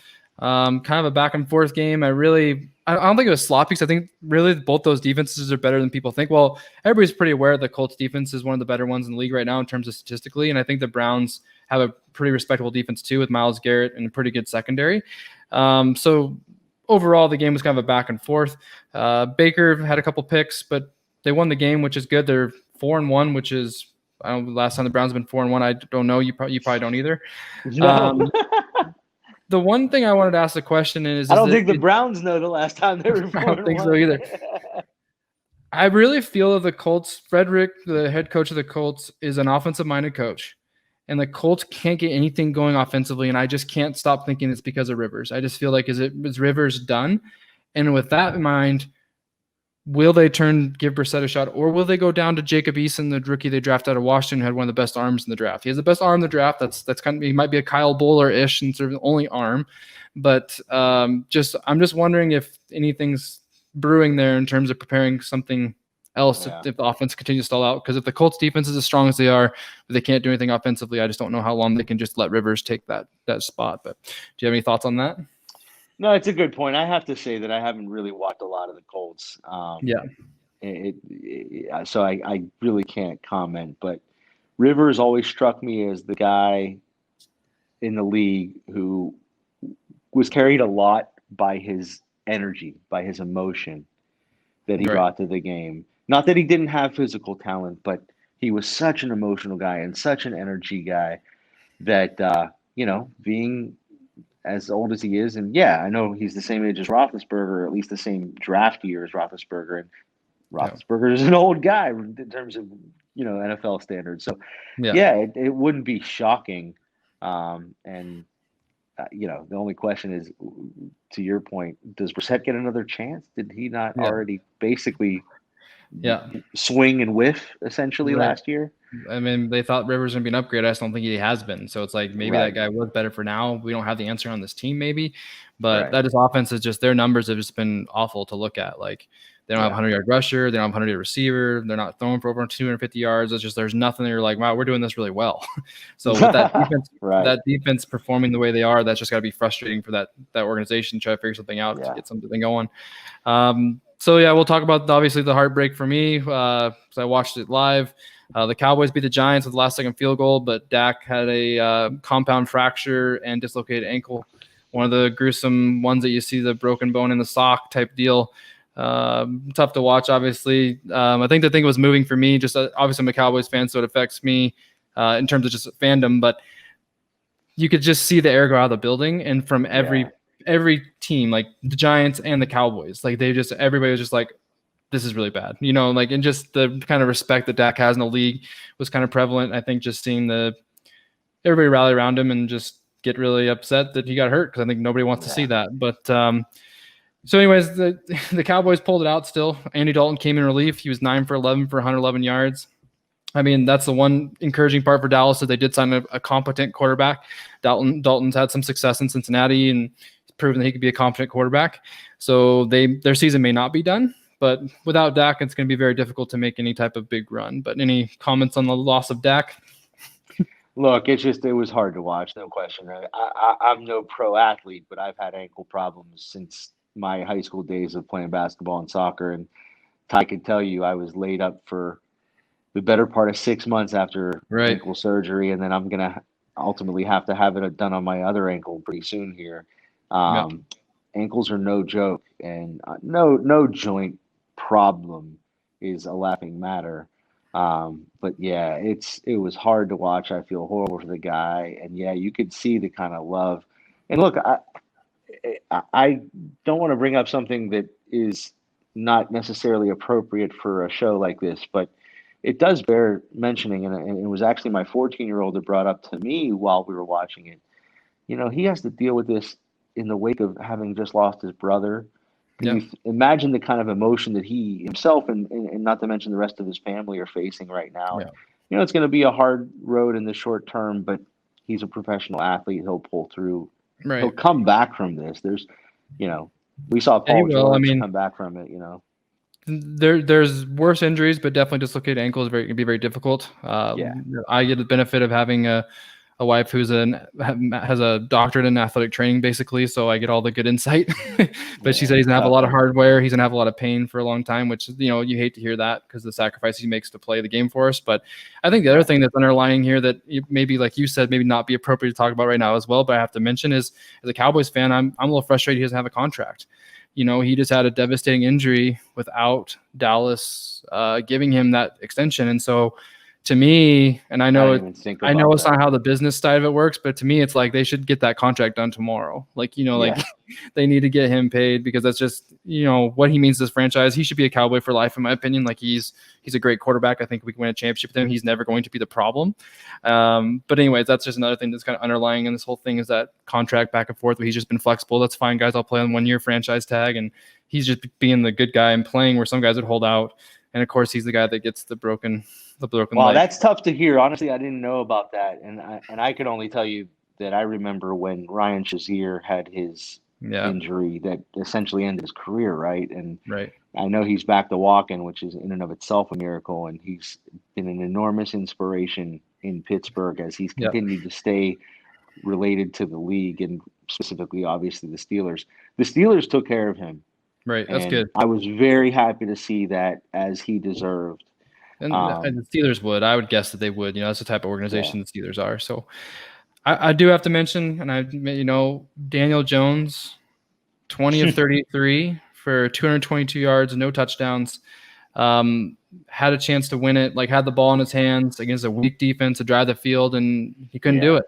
Kind of a back and forth game. I don't think it was sloppy, because I think really both those defenses are better than people think. Well, everybody's pretty aware the Colts defense is one of the better ones in the league right now in terms of statistically. And I think the Browns have a pretty respectable defense too, with Myles Garrett and a pretty good secondary. So overall, the game was kind of a back and forth. Baker had a couple picks, but they won the game, which is good. They're 4-1, which is, I don't know, the last time the Browns have been 4-1. I don't know. You probably don't either. No. The one thing I wanted to ask the question is, I don't think the Browns know the last time they were 4-1. I don't think so either. I really feel that the Colts, Frederick, the head coach of the Colts, is an offensive-minded coach, and the Colts can't get anything going offensively, and I just can't stop thinking it's because of Rivers. I just feel like, is Rivers done? And with that in mind, will they give Brissett a shot, or will they go down to Jacob Eason, the rookie they drafted out of Washington, who had one of the best arms in the draft? He has the best arm in the draft. That's kind of, he might be a Kyle Bowler-ish and sort of the only arm, but I'm just wondering if anything's brewing there in terms of preparing something else if the offense continues to stall out. Because if the Colts defense is as strong as they are, but they can't do anything offensively, I just don't know how long they can just let Rivers take that spot. But do you have any thoughts on that? No, it's a good point. I have to say that I haven't really watched a lot of the Colts. So I really can't comment. But Rivers always struck me as the guy in the league who was carried a lot by his energy, by his emotion that he brought to the game. Not that he didn't have physical talent, but he was such an emotional guy and such an energy guy that, being as old as he is, and I know he's the same age as Roethlisberger, or at least the same draft year as Roethlisberger, and Roethlisberger is an old guy in terms of NFL standards. So Yeah. yeah, it wouldn't be shocking. And the only question is, to your point, does Brissett get another chance? Did he not Yeah. already basically Yeah. swing and whiff essentially Right. last year? I mean, they thought Rivers would be an upgrade. I just don't think he has been. So it's like maybe that guy was better for now. We don't have the answer on this team, maybe. But that is offense is just their numbers have just been awful to look at. Like they don't have a 100-yard rusher. They don't have a 100-yard receiver. They're not throwing for over 250 yards. It's just there's nothing that you're like, wow, we're doing this really well. So with that defense, that defense performing the way they are, that's just got to be frustrating for that organization to try to figure something out to get something going. So, yeah, we'll talk about, obviously, the heartbreak for me because I watched it live. The Cowboys beat the Giants with the last-second field goal, but Dak had a compound fracture and dislocated ankle, one of the gruesome ones that you see, the broken bone in the sock type deal. Tough to watch, obviously. I think the thing was moving for me, just obviously I'm a Cowboys fan, so it affects me in terms of just fandom, but you could just see the air go out of the building, and from every team, like the Giants and the Cowboys, like everybody was just like, this is really bad, and just the kind of respect that Dak has in the league was kind of prevalent. I think just seeing everybody rally around him and just get really upset that he got hurt, because I think nobody wants to see that. But so anyways, the Cowboys pulled it out still. Andy Dalton came in relief. He was 9 for 11 for 111 yards. I mean, that's the one encouraging part for Dallas, that they did sign a competent quarterback. Dalton's had some success in Cincinnati and proven that he could be a competent quarterback. So their season may not be done, but without Dak, it's going to be very difficult to make any type of big run. But any comments on the loss of Dak? Look, it was hard to watch, no question. I'm no pro athlete, but I've had ankle problems since my high school days of playing basketball and soccer. And Ty can tell you I was laid up for the better part of 6 months after ankle surgery, and then I'm going to ultimately have to have it done on my other ankle pretty soon here. Ankles are no joke, and no joint problem is a laughing matter. But yeah, it was hard to watch. I feel horrible for the guy, and yeah, you could see the kind of love. And look, I don't want to bring up something that is not necessarily appropriate for a show like this, but it does bear mentioning, and it was actually my 14-year-old that brought up to me while we were watching it. He has to deal with this in the wake of having just lost his brother. Can you imagine the kind of emotion that he himself and not to mention the rest of his family are facing right now? Yeah. It's going to be a hard road in the short term, but he's a professional athlete. He'll pull through. Right. He'll come back from this. There's, we saw Paul George come back from it, There's worse injuries, but definitely dislocated ankle can be very difficult. I get the benefit of having a wife who's has a doctorate in athletic training, basically, so I get all the good insight. But she said he's gonna have a lot of hardware. He's gonna have a lot of pain for a long time, which you hate to hear that because the sacrifice he makes to play the game for us. But I think the other thing that's underlying here that maybe, like you said, maybe not be appropriate to talk about right now as well, but I have to mention is, as a Cowboys fan, I'm a little frustrated he doesn't have a contract. He just had a devastating injury without Dallas giving him that extension. And so to me, and I know it's not how the business side of it works, but to me, it's like they should get that contract done tomorrow. Like, they need to get him paid, because that's just, what he means to this franchise. He should be a Cowboy for life, in my opinion. Like, he's a great quarterback. I think we can win a championship with him. He's never going to be the problem. But anyways, that's just another thing that's kind of underlying in this whole thing, is that contract back and forth, but he's just been flexible. That's fine, guys. I'll play on 1-year franchise tag. And he's just being the good guy and playing where some guys would hold out. And of course, he's the guy that gets the broken leg. That's tough to hear. Honestly, I didn't know about that. And I could only tell you that I remember when Ryan Shazier had his injury that essentially ended his career, right? And I know he's back to walking, which is in and of itself a miracle. And he's been an enormous inspiration in Pittsburgh as he's continued to stay related to the league, and specifically, obviously, the Steelers. The Steelers took care of him. Right, that's good. I was very happy to see that, as he deserved. And the Steelers would. I would guess that they would. That's the type of organization the Steelers are. So I do have to mention, and Daniel Jones, 20 of 33 for 222 yards, no touchdowns. Had a chance to win it, had the ball in his hands against a weak defense to drive the field, and he couldn't do it.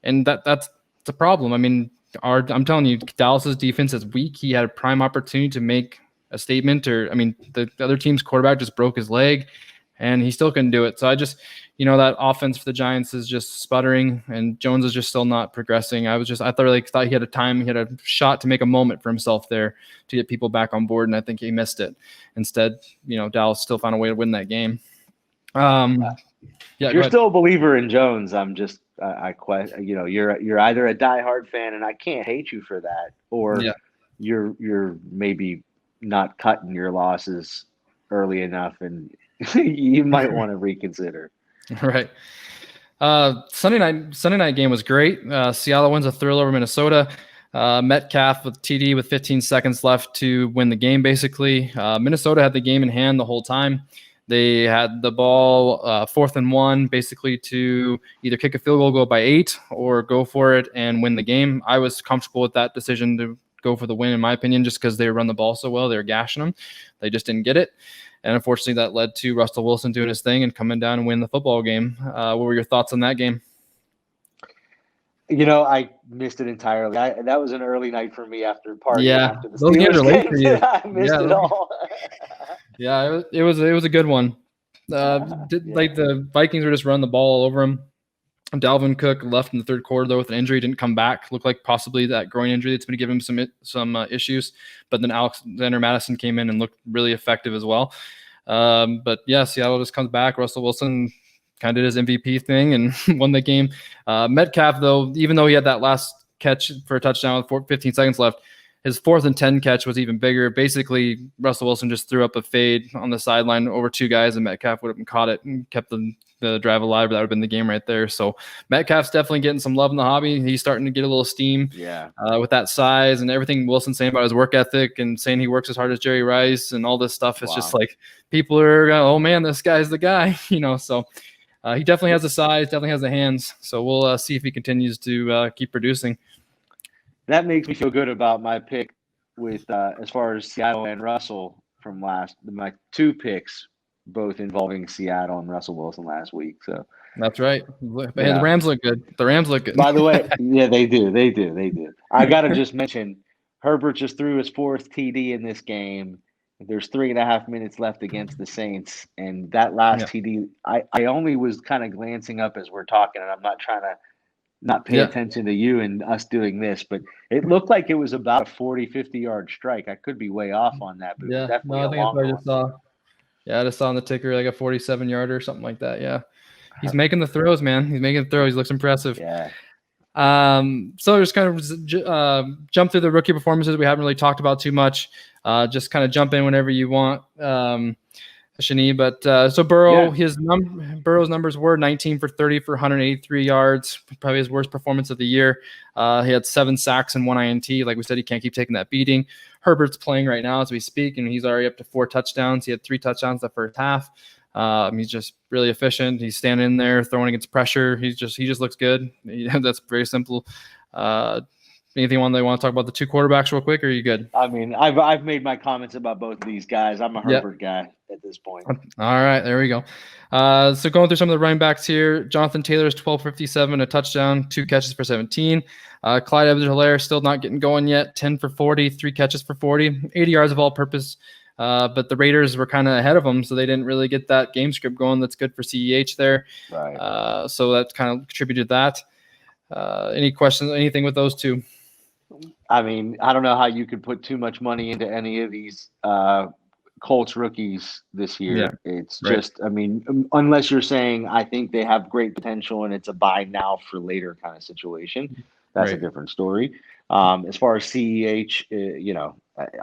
And that's a problem. I mean, I'm telling you, Dallas's defense is weak. He had a prime opportunity to make a statement, the other team's quarterback just broke his leg, and he still couldn't do it. So I just, that offense for the Giants is just sputtering, and Jones is just still not progressing. I thought he had a shot to make a moment for himself there to get people back on board, and I think he missed it. Instead, Dallas still found a way to win that game. If you're still a believer in Jones, I'm just I question. You're either a diehard fan, and I can't hate you for that, or you're maybe not cutting your losses early enough, and you might want to reconsider. Right. Sunday night game was great. Seattle wins a thrill over Minnesota. Metcalf with TD with 15 seconds left to win the game. Basically, Minnesota had the game in hand the whole time. They had the ball 4th and 1, basically to either kick a field goal, go by 8, or go for it and win the game. I was comfortable with that decision to go for the win, in my opinion, just because they run the ball so well. They were gashing them. They just didn't get it. And unfortunately, that led to Russell Wilson doing his thing and coming down and win the football game. What were your thoughts on that game? I missed it entirely. That was an early night for me after partying after the those games are late for you. I missed it all. Yeah, it was a good one. Like the Vikings were just running the ball all over him. Dalvin Cook left in the third quarter though with an injury, didn't come back. Looked like possibly that groin injury that's going to give him some issues. But then Alexander Madison came in and looked really effective as well. But yeah, Seattle just comes back. Russell Wilson kind of did his MVP thing and won the game. Metcalf though, even though he had that last catch for a touchdown with 15 seconds left, his 4th and 10 catch was even bigger. Basically, Russell Wilson just threw up a fade on the sideline over 2 guys, and Metcalf would have caught it and kept the drive alive. That would have been the game right there. So Metcalf's definitely getting some love in the hobby. He's starting to get a little steam with that size and everything Wilson's saying about his work ethic and saying he works as hard as Jerry Rice and all this stuff. It's just like people are, oh, man, this guy's the guy, So he definitely has the size, definitely has the hands. So we'll see if he continues to keep producing. That makes me feel good about my pick with as far as Seattle and Russell from my 2 picks, both involving Seattle and Russell Wilson last week. So that's right. The Rams look good. The Rams look good. By the way, yeah, they do. I got to just mention, Herbert just threw his 4th TD in this game. There's 3.5 minutes left against the Saints, and that last TD, I only was kind of glancing up as we're talking, and I'm not trying to not pay attention to you and us doing this, but it looked like it was about a 40, 50-yard strike. I could be way off on that, but it was definitely I think that's what I just saw. Yeah, I just saw on the ticker like a 47-yarder or something like that. Yeah, he's making the throws, man. He's making the throws. He looks impressive. Yeah. So just kind of jump through the rookie performances we haven't really talked about too much. Just kind of jump in whenever you want, Shani. But so Burrow's numbers were 19 for 30 for 183 yards, probably his worst performance of the year. He had 7 sacks and 1 INT. Like we said, he can't keep taking that beating. Herbert's playing right now as we speak, and he's already up to 4 touchdowns. He had 3 touchdowns the first half. He's just really efficient. He's standing in there, throwing against pressure. He just looks good. That's very simple. Anything they want to talk about the 2 quarterbacks real quick, or are you good? I mean, I've made my comments about both of these guys. I'm a Herbert guy at this point. All right, there we go. So going through some of the running backs here, Jonathan Taylor's 12.57, a touchdown, 2 catches for 17. Clyde Edwards-Helaire still not getting going yet, 10 for 40, 3 catches for 40, 80 yards of all-purpose. But the Raiders were kind of ahead of them, so they didn't really get that game script going. That's good for CEH there. Right. So that kind of contributed to that. Any questions, anything with those 2? I mean, I don't know how you could put too much money into any of these Colts rookies this year. Yeah, it's just, I mean, unless you're saying, I think they have great potential and it's a buy now for later kind of situation. That's a different story. As far as CEH,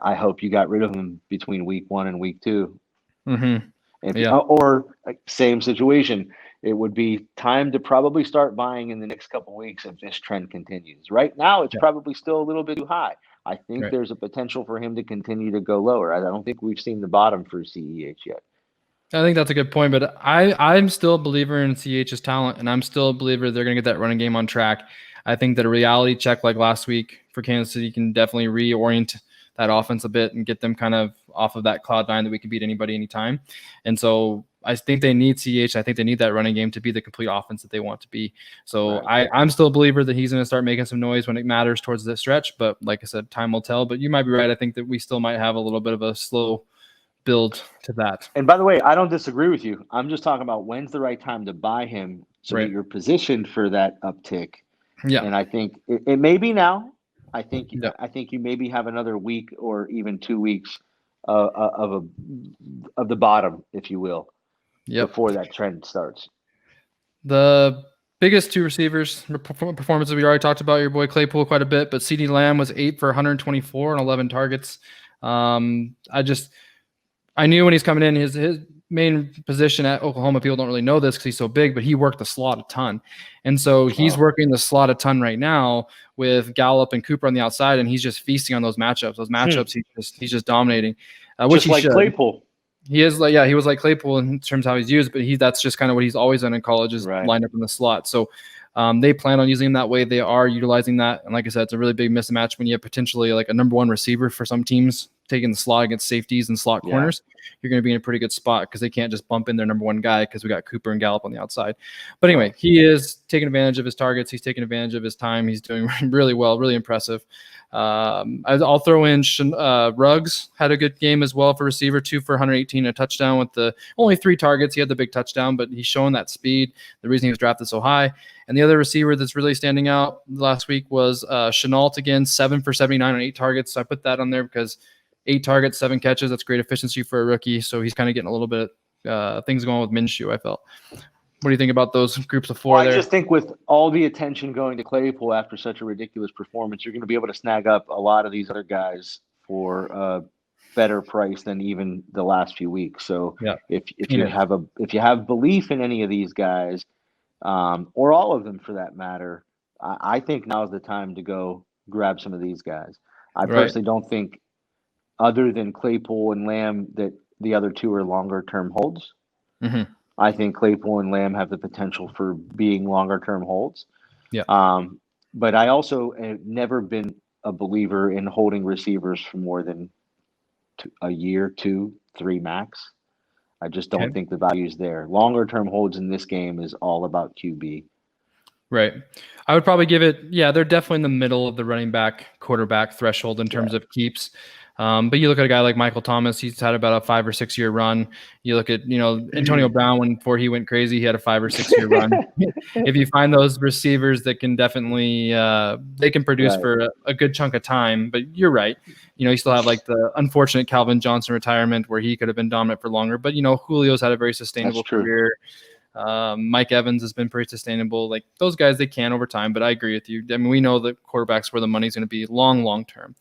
I hope you got rid of him between week 1 and week 2. Mm-hmm. Or same situation. It would be time to probably start buying in the next couple of weeks if this trend continues. Right now, it's probably still a little bit too high. I think there's a potential for him to continue to go lower. I don't think we've seen the bottom for CEH yet. I think that's a good point, but I'm still a believer in CEH's talent, and I'm still a believer they're going to get that running game on track. I think that a reality check like last week for Kansas City can definitely reorient that offense a bit and get them kind of off of that cloud 9 that we can beat anybody anytime. And so I think they need CEH. I think they need that running game to be the complete offense that they want to be. So I'm still a believer that he's going to start making some noise when it matters towards the stretch. But like I said, time will tell. But you might be right. I think that we still might have a little bit of a slow build to that. And by the way, I don't disagree with you. I'm just talking about when's the right time to buy him so Right. that you're positioned for that uptick. Yeah. And I think it may be now. I think Yeah. you maybe have another week or even 2 weeks of the bottom, if you will, before that trend starts. The biggest two receivers performances we already talked about, your boy Claypool quite a bit, but CeeDee Lamb was 8 for 124 and 11 targets. I knew when he's coming in, his main position at Oklahoma, people don't really know this because he's so big, but he worked the slot a ton. And so he's working the slot a ton right now with Gallup and Cooper on the outside, and he's just feasting on those matchups. Those matchups, he's just dominating. Which just like Claypool. He is like, he was like Claypool in terms of how he's used, but that's just kind of what he's always done in college is lined up in the slot. So they plan on using him that way. They are utilizing that. And like I said, it's a really big mismatch when you have potentially like a number one receiver for some teams taking the slot against safeties and slot corners. You're going to be in a pretty good spot because they can't just bump in their number one guy because we got Cooper and Gallup on the outside. But anyway, he is taking advantage of his targets. He's taking advantage of his time. He's doing really well, really impressive. I'll throw in Ruggs had a good game as well for receiver, 2 for 118, a touchdown with the only 3 targets. He had the big touchdown, but he's showing that speed, the reason he was drafted so high. And the other receiver that's really standing out last week was Shani again, 7 for 79 on 8 targets. So I put that on there because 8 targets, 7 catches. That's great efficiency for a rookie. So he's kind of getting a little bit things going with Minshew, I felt. What do you think about those groups of 4 there? I just think with all the attention going to Claypool after such a ridiculous performance, you're going to be able to snag up a lot of these other guys for a better price than even the last few weeks. So if you have belief in any of these guys, or all of them for that matter, I think now's the time to go grab some of these guys. I personally don't think, other than Claypool and Lamb, that the other 2 are longer term holds. Mm-hmm. I think Claypool and Lamb have the potential for being longer term holds. Yeah. But I also have never been a believer in holding receivers for more than a year, 2, 3 max. I just don't think the value is there. Longer term holds in this game is all about QB. Right. I would probably give it, they're definitely in the middle of the running back, quarterback threshold in terms of keeps. But you look at a guy like Michael Thomas, he's had about a 5 or 6 year run. You look at, Antonio Brown, before he went crazy, he had a 5 or 6 year run. If you find those receivers that can definitely, they can produce for a good chunk of time. But you're right. You still have like the unfortunate Calvin Johnson retirement where he could have been dominant for longer. But, Julio's had a very sustainable career. Mike Evans has been pretty sustainable. Like those guys, they can over time, but I agree with you. I mean, we know that quarterbacks where the money's going to be long term.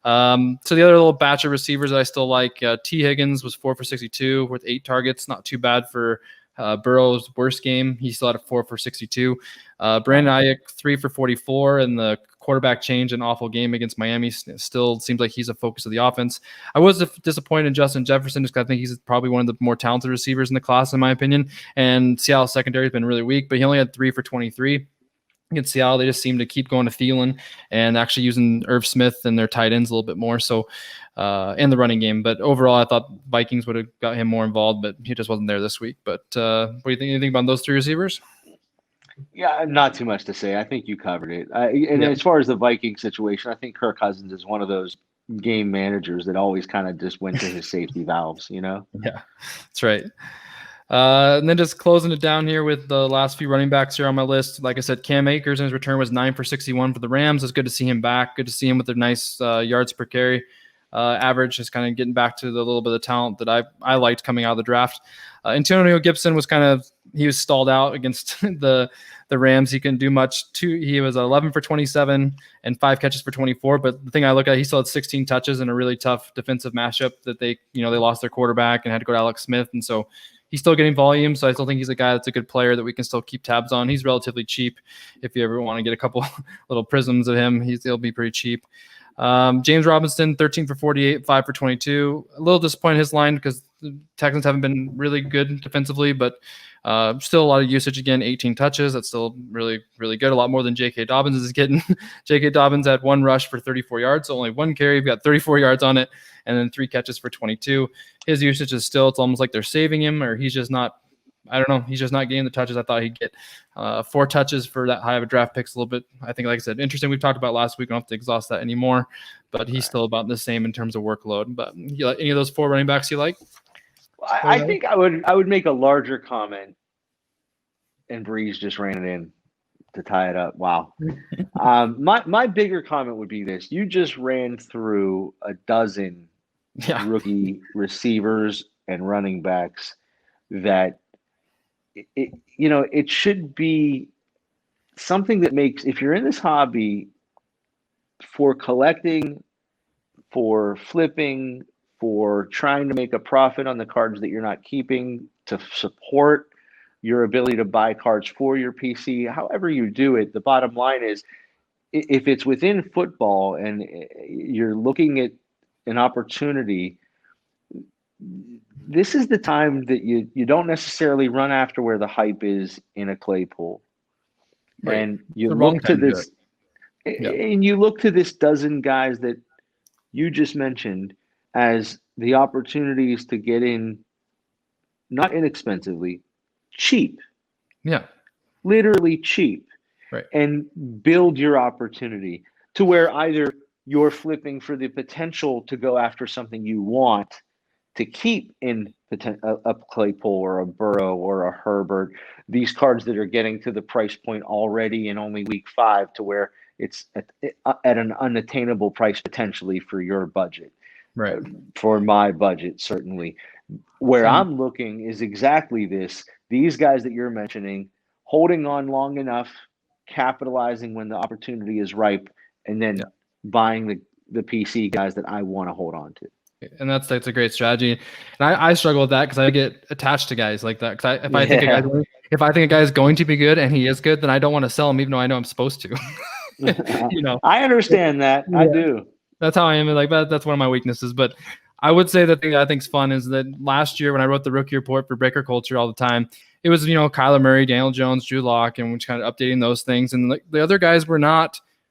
So the other little batch of receivers that I still like, T. Higgins was 4 for 62 with 8 targets. Not too bad for Burrow's worst game. He still had a 4 for 62. Brandon Ayuk, 3 for 44, and the quarterback change, an awful game against Miami. Still seems like he's a focus of the offense. I was disappointed in Justin Jefferson just because I think he's probably one of the more talented receivers in the class, in my opinion. And Seattle's secondary has been really weak, but he only had 3 for 23. Against Seattle, they just seem to keep going to Thielen and actually using Irv Smith and their tight ends a little bit more. So, in the running game. But overall, I thought Vikings would have got him more involved, but he just wasn't there this week. But what do you think? Anything about those 3 receivers? Yeah, not too much to say. I think you covered it. As far as the Viking situation, I think Kirk Cousins is one of those game managers that always kind of just went to his safety valves, Yeah, that's right. And then just closing it down here with the last few running backs here on my list. Like I said, Cam Akers in his return was 9 for 61 for the Rams. It's good to see him back. Good to see him with their nice yards per carry average, just kind of getting back to the little bit of talent that I liked coming out of the draft. Antonio Gibson was he was stalled out against the Rams. He couldn't do much. He was 11 for 27 and 5 catches for 24. But the thing I look at, he still had 16 touches in a really tough defensive matchup that they lost their quarterback and had to go to Alex Smith. And so he's still getting volume. So I still think he's a guy that's a good player that we can still keep tabs on. He's relatively cheap. If you ever want to get a couple little prisms of him, he'll be pretty cheap. James Robinson, 13 for 48, 5 for 22. A little disappointed in his line because the Texans haven't been really good defensively, but still a lot of usage again, 18 touches. That's still really, really good. A lot more than J.K. Dobbins is getting. J.K. Dobbins had 1 rush for 34 yards, so only 1 carry. We've got 34 yards on it, and then 3 catches for 22. His usage is still, it's almost like they're saving him, or he's just not, I don't know, he's just not getting the touches I thought he'd get. 4 touches for that high of a draft pick's a little bit, I think, like I said, interesting. We've talked about last week. I don't have to exhaust that anymore. but he's still about the same in terms of workload. But any of those 4 running backs you like? I think I would make a larger comment, and Breeze just ran it in to tie it up. Wow. My bigger comment would be this: you just ran through a dozen rookie receivers and running backs that it should be something that makes, if you're in this hobby for collecting, for flipping, for trying to make a profit on the cards that you're not keeping, to support your ability to buy cards for your PC, however you do it, the bottom line is, if it's within football and you're looking at an opportunity, this is the time that you don't necessarily run after where the hype is in a Claypool. Right. And you look to this, and you look to this dozen guys that you just mentioned as the opportunities to get in, not inexpensively, cheap. Yeah. Literally cheap. Right. And build your opportunity to where either you're flipping for the potential to go after something you want to keep in a Claypool or a Burrow or a Herbert, these cards that are getting to the price point already in only week 5 to where it's at an unattainable price potentially for your budget. Right. For my budget, certainly. Where I'm looking is exactly this. These guys that you're mentioning, holding on long enough, capitalizing when the opportunity is ripe, and then buying the PC guys that I want to hold on to. And that's a great strategy. And I struggle with that because I get attached to guys like that. Because if I think a guy's going to be good and he is good, then I don't want to sell him even though I know I'm supposed to. I understand that. I do. That's how I am. Like that's one of my weaknesses. But I would say the thing that I think is fun is that last year when I wrote the rookie report for Breaker Culture all the time, it was, Kyler Murray, Daniel Jones, Drew Lock, and we're just kind of updating those things. And the other guys they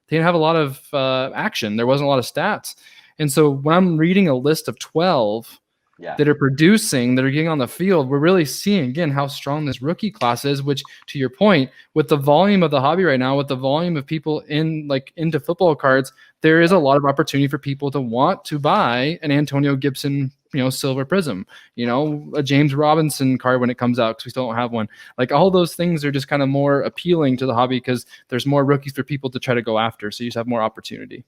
didn't have a lot of action. There wasn't a lot of stats. And so when I'm reading a list of 12 that are producing, that are getting on the field, we're really seeing, again, how strong this rookie class is, which, to your point, with the volume of the hobby right now, with the volume of people into football cards, there is a lot of opportunity for people to want to buy an Antonio Gibson, Silver Prism, a James Robinson card when it comes out, because we still don't have one. Like, all those things are just kind of more appealing to the hobby because there's more rookies for people to try to go after. So you just have more opportunity.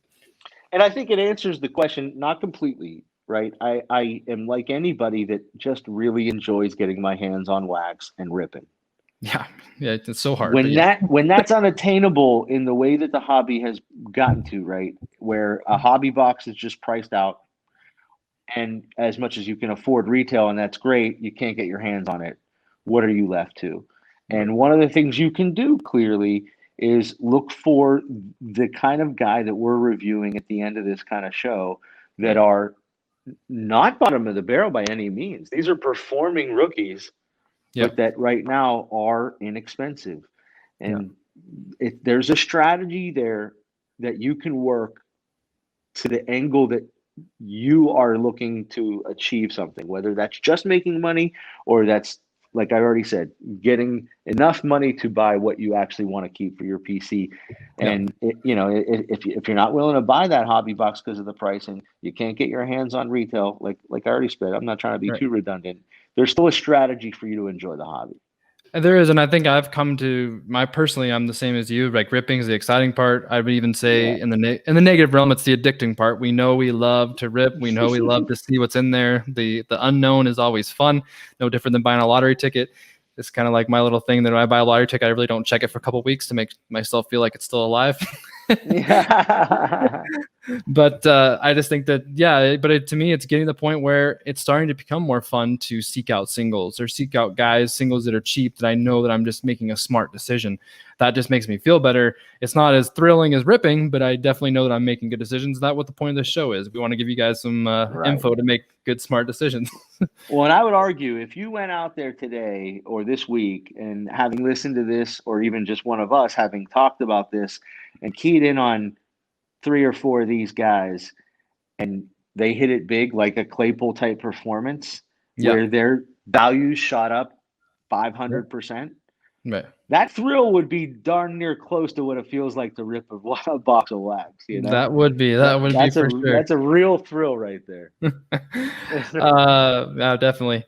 And I think it answers the question, not completely, right? I am like anybody that just really enjoys getting my hands on wax and ripping. Yeah, it's so hard. When that's unattainable in the way that the hobby has gotten to, right, where a hobby box is just priced out, and as much as you can afford retail, and that's great, you can't get your hands on it. What are you left to? And one of the things you can do clearly is look for the kind of guy that we're reviewing at the end of this kind of show that are not bottom of the barrel by any means. These are performing rookies, but that right now are inexpensive. And there's a strategy there that you can work to the angle that you are looking to achieve something, whether that's just making money or that's, like I already said, getting enough money to buy what you actually want to keep for your PC. And if you're not willing to buy that hobby box because of the pricing, you can't get your hands on retail. Like I already said, I'm not trying to be too redundant. There's still a strategy for you to enjoy the hobby. There is, and I think I've come to personally, I'm the same as you. Like, ripping is the exciting part. I would even say in the negative realm, it's the addicting part. We know we love to rip. We know we love to see what's in there. The unknown is always fun. No different than buying a lottery ticket. It's kind of like my little thing that when I buy a lottery ticket, I really don't check it for a couple of weeks to make myself feel like it's still alive. But I just think that, to me, it's getting to the point where it's starting to become more fun to seek out singles or seek out singles that are cheap, that I know that I'm just making a smart decision. That just makes me feel better. It's not as thrilling as ripping, but I definitely know that I'm making good decisions. That's what the point of the show is. We want to give you guys some info to make good, smart decisions. Well, and I would argue if you went out there today or this week and having listened to this, or even just one of us having talked about this and keyed in on 3 or 4 of these guys, and they hit it big, like a Claypool type performance, where their values shot up 500%. Right. That thrill would be darn near close to what it feels like to rip a box of wax. That would be for sure. That's a real thrill right there. Yeah, definitely.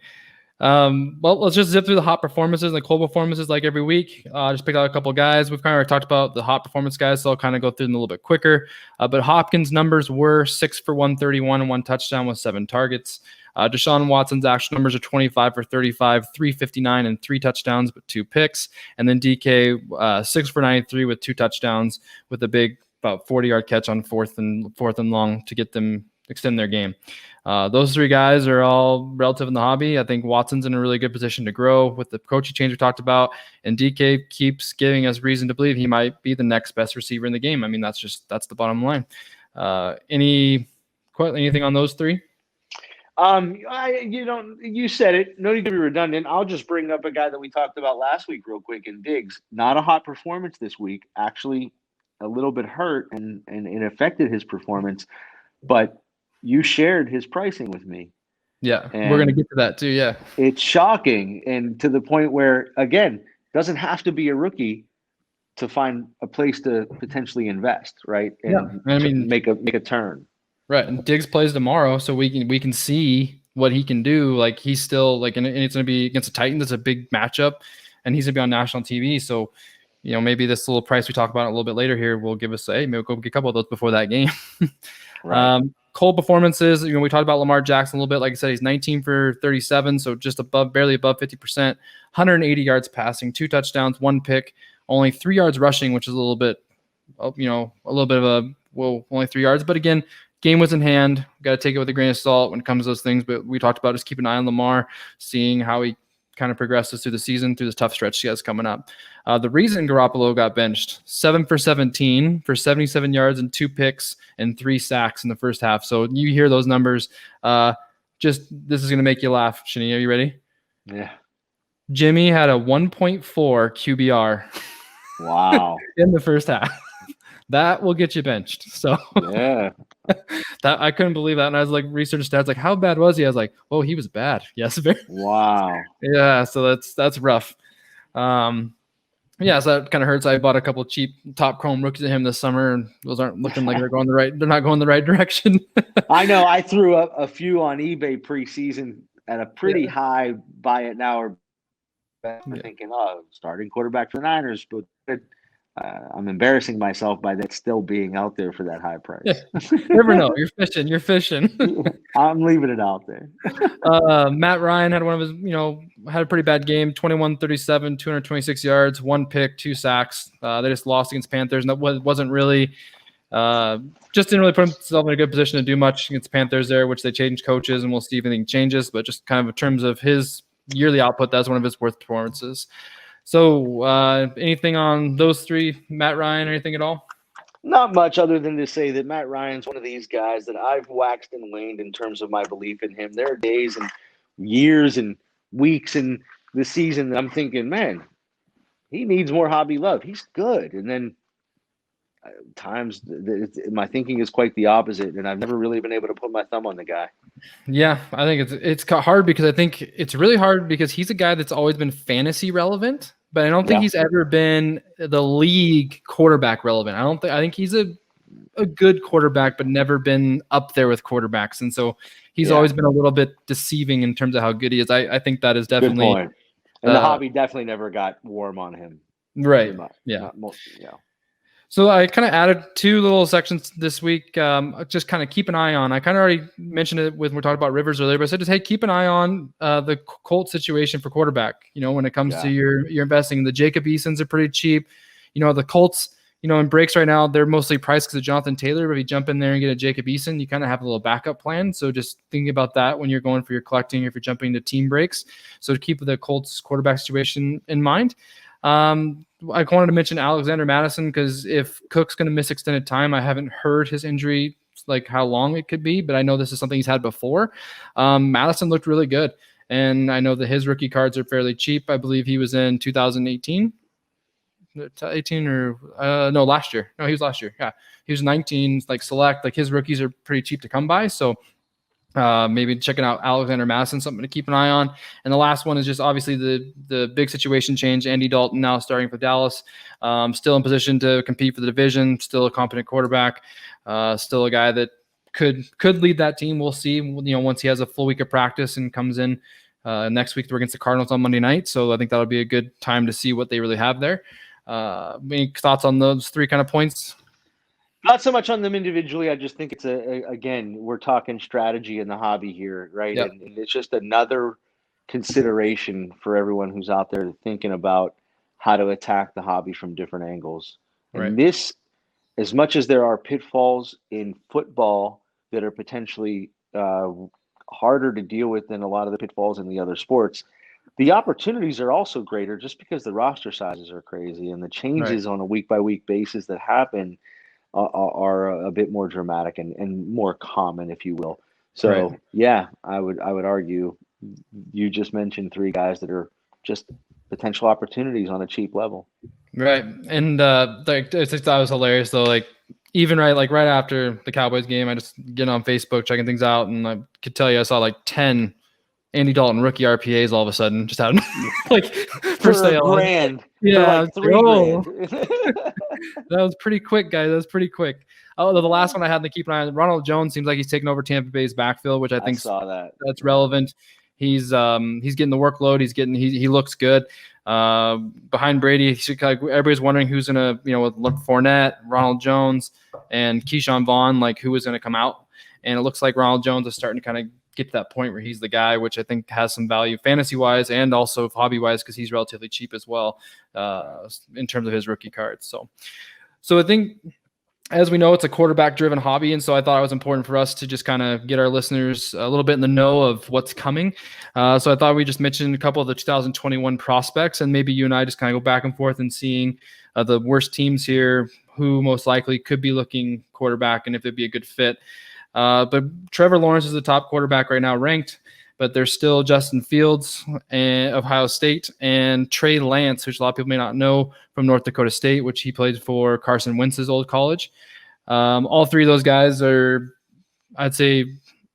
Well, let's just zip through the hot performances and the cold performances like every week. Just pick out a couple of guys. We've kind of talked about the hot performance guys, so I'll kind of go through them a little bit quicker. But Hopkins' numbers were 6 for 131 and 1 touchdown with 7 targets. Deshaun Watson's actual numbers are 25 for 35, 359 and 3 touchdowns, but 2 picks. And then DK 6 for 93 with 2 touchdowns with a big about 40-yard catch on fourth and long to get them extend their game. Those 3 guys are all relative in the hobby. I think Watson's in a really good position to grow with the coaching change we talked about, and DK keeps giving us reason to believe he might be the next best receiver in the game. I mean, that's the bottom line. Anything on those 3? You said it. No need to be redundant. I'll just bring up a guy that we talked about last week real quick in Diggs. Not a hot performance this week. Actually, a little bit hurt, and it affected his performance. But you shared his pricing with me. Yeah, we're going to get to that too, yeah. It's shocking, and to the point where, again, doesn't have to be a rookie to find a place to potentially invest, right? And I mean, make a turn. Right, and Diggs plays tomorrow, so we can see what he can do. Like, he's still like, and it's going to be against the Titans. It's a big matchup, and he's going to be on national TV. So, maybe this little price we talk about a little bit later here will give us maybe we'll go get a couple of those before that game. Right. Cold performances. We talked about Lamar Jackson a little bit. Like I said, he's 19 for 37, so just barely above 50%. 180 yards passing, 2 touchdowns, 1 pick, only 3 yards rushing, which is a little bit, only 3 yards. But again, game was in hand. Got to take it with a grain of salt when it comes to those things. But we talked about just keep an eye on Lamar, seeing how he kind of progresses through the season, through this tough stretch he has coming up. The reason Garoppolo got benched, 7 for 17 for 77 yards and 2 picks and 3 sacks in the first half. So you hear those numbers. This is going to make you laugh. Shani, are you ready? Yeah. Jimmy had a 1.4 QBR. Wow. In the first half. That will get you benched. So yeah. That I couldn't believe that. And I was like researching stats, like, how bad was he? I was like, oh, he was bad. Yes. Wow. Yeah. So that's rough. So that kind of hurts. I bought a couple cheap top chrome rookies of him this summer, and those aren't looking like they're not going the right direction. I know. I threw up a few on eBay preseason at a pretty high buy it now or thinking, starting quarterback for the Niners, but I'm embarrassing myself by that still being out there for that high price. Never know. You're fishing. I'm leaving it out there. Matt Ryan had one of his, had a pretty bad game. 21-37, 226 yards, 1 pick, 2 sacks. They just lost against Panthers, and that wasn't really just didn't really put himself in a good position to do much against Panthers there, which they changed coaches, and we'll see if anything changes. But just kind of in terms of his yearly output, that's one of his worst performances. So anything on those 3, Matt Ryan, anything at all? Not much, other than to say that Matt Ryan's one of these guys that I've waxed and waned in terms of my belief in him. There are days and years and weeks in the season that I'm thinking, man, he needs more hobby love. He's good. And then times my thinking is quite the opposite, and I've never really been able to put my thumb on the guy. Yeah, I think it's hard because I think it's really hard because he's a guy that's always been fantasy relevant, but I don't think he's ever been the league quarterback relevant. I think he's a good quarterback, but never been up there with quarterbacks. And so he's always been a little bit deceiving in terms of how good he is. I think that is definitely good point. And the hobby definitely never got warm on him. Right. Yeah. So I kind of added 2 little sections this week. Just kind of keep an eye on. I kind of already mentioned it when we talked about Rivers earlier, but I said just, hey, keep an eye on the Colts situation for quarterback. When it comes to your investing, the Jacob Easons are pretty cheap. The Colts, in breaks right now, they're mostly priced because of Jonathan Taylor. But if you jump in there and get a Jacob Eason, you kind of have a little backup plan. So just thinking about that when you're going for your collecting, if you're jumping into team breaks. So to keep the Colts quarterback situation in mind. I wanted to mention Alexander Madison because if Cook's going to miss extended time, I haven't heard his injury, like how long it could be, but I know this is something he's had before. Madison looked really good, and I know that his rookie cards are fairly cheap. I believe he was in 2018. Last year. No, he was last year. Yeah, he was 19. Like select, like his rookies are pretty cheap to come by. So Maybe checking out Alexander Madison, something to keep an eye on. And the last one is just obviously the big situation change. Andy Dalton now starting for Dallas, still in position to compete for the division, still a competent quarterback, still a guy that could lead that team. We'll see, once he has a full week of practice and comes in next week. We're against the Cardinals on Monday night. So I think that'll be a good time to see what they really have there. Any thoughts on those three kind of points? Not so much on them individually. I just think it's again, we're talking strategy in the hobby here, right? Yep. And it's just another consideration for everyone who's out there thinking about how to attack the hobby from different angles. And Right. this, as much as there are pitfalls in football that are potentially harder to deal with than a lot of the pitfalls in the other sports, the opportunities are also greater just because the roster sizes are crazy and the changes on a week-by-week basis that happen are a bit more dramatic and more common, if you will. So yeah, I would argue you just mentioned three guys that are just potential opportunities on a cheap level. Right. And I just thought it was hilarious though. Like even right after the Cowboys game, I just get on Facebook checking things out, and I could tell you I saw like 10 Andy Dalton rookie RPAs all of a sudden just out like for sale. $1,000. Yeah, for like $3,000. That was pretty quick, guys. That was pretty quick. Oh, the last one I had to keep an eye on. Ronald Jones seems like he's taking over Tampa Bay's backfield, which I think saw that. That's relevant. He's getting the workload. He looks good. Behind Brady, everybody's wondering who's gonna, with Fournette, Ronald Jones, and Keyshawn Vaughn, like who is gonna come out. And it looks like Ronald Jones is starting to kind of get to that point where he's the guy, which I think has some value fantasy-wise and also hobby-wise because he's relatively cheap as well in terms of his rookie cards. So I think, as we know, it's a quarterback-driven hobby, and so I thought it was important for us to just kind of get our listeners a little bit in the know of what's coming. So I thought we just mentioned a couple of the 2021 prospects, and maybe you and I just kind of go back and forth and seeing the worst teams here, who most likely could be looking quarterback, and if it'd be a good fit. But Trevor Lawrence is the top quarterback right now ranked, but there's still Justin Fields and Ohio State and Trey Lance, which a lot of people may not know, from North Dakota State, which he played for Carson Wentz's old college. All three of those guys are, I'd say,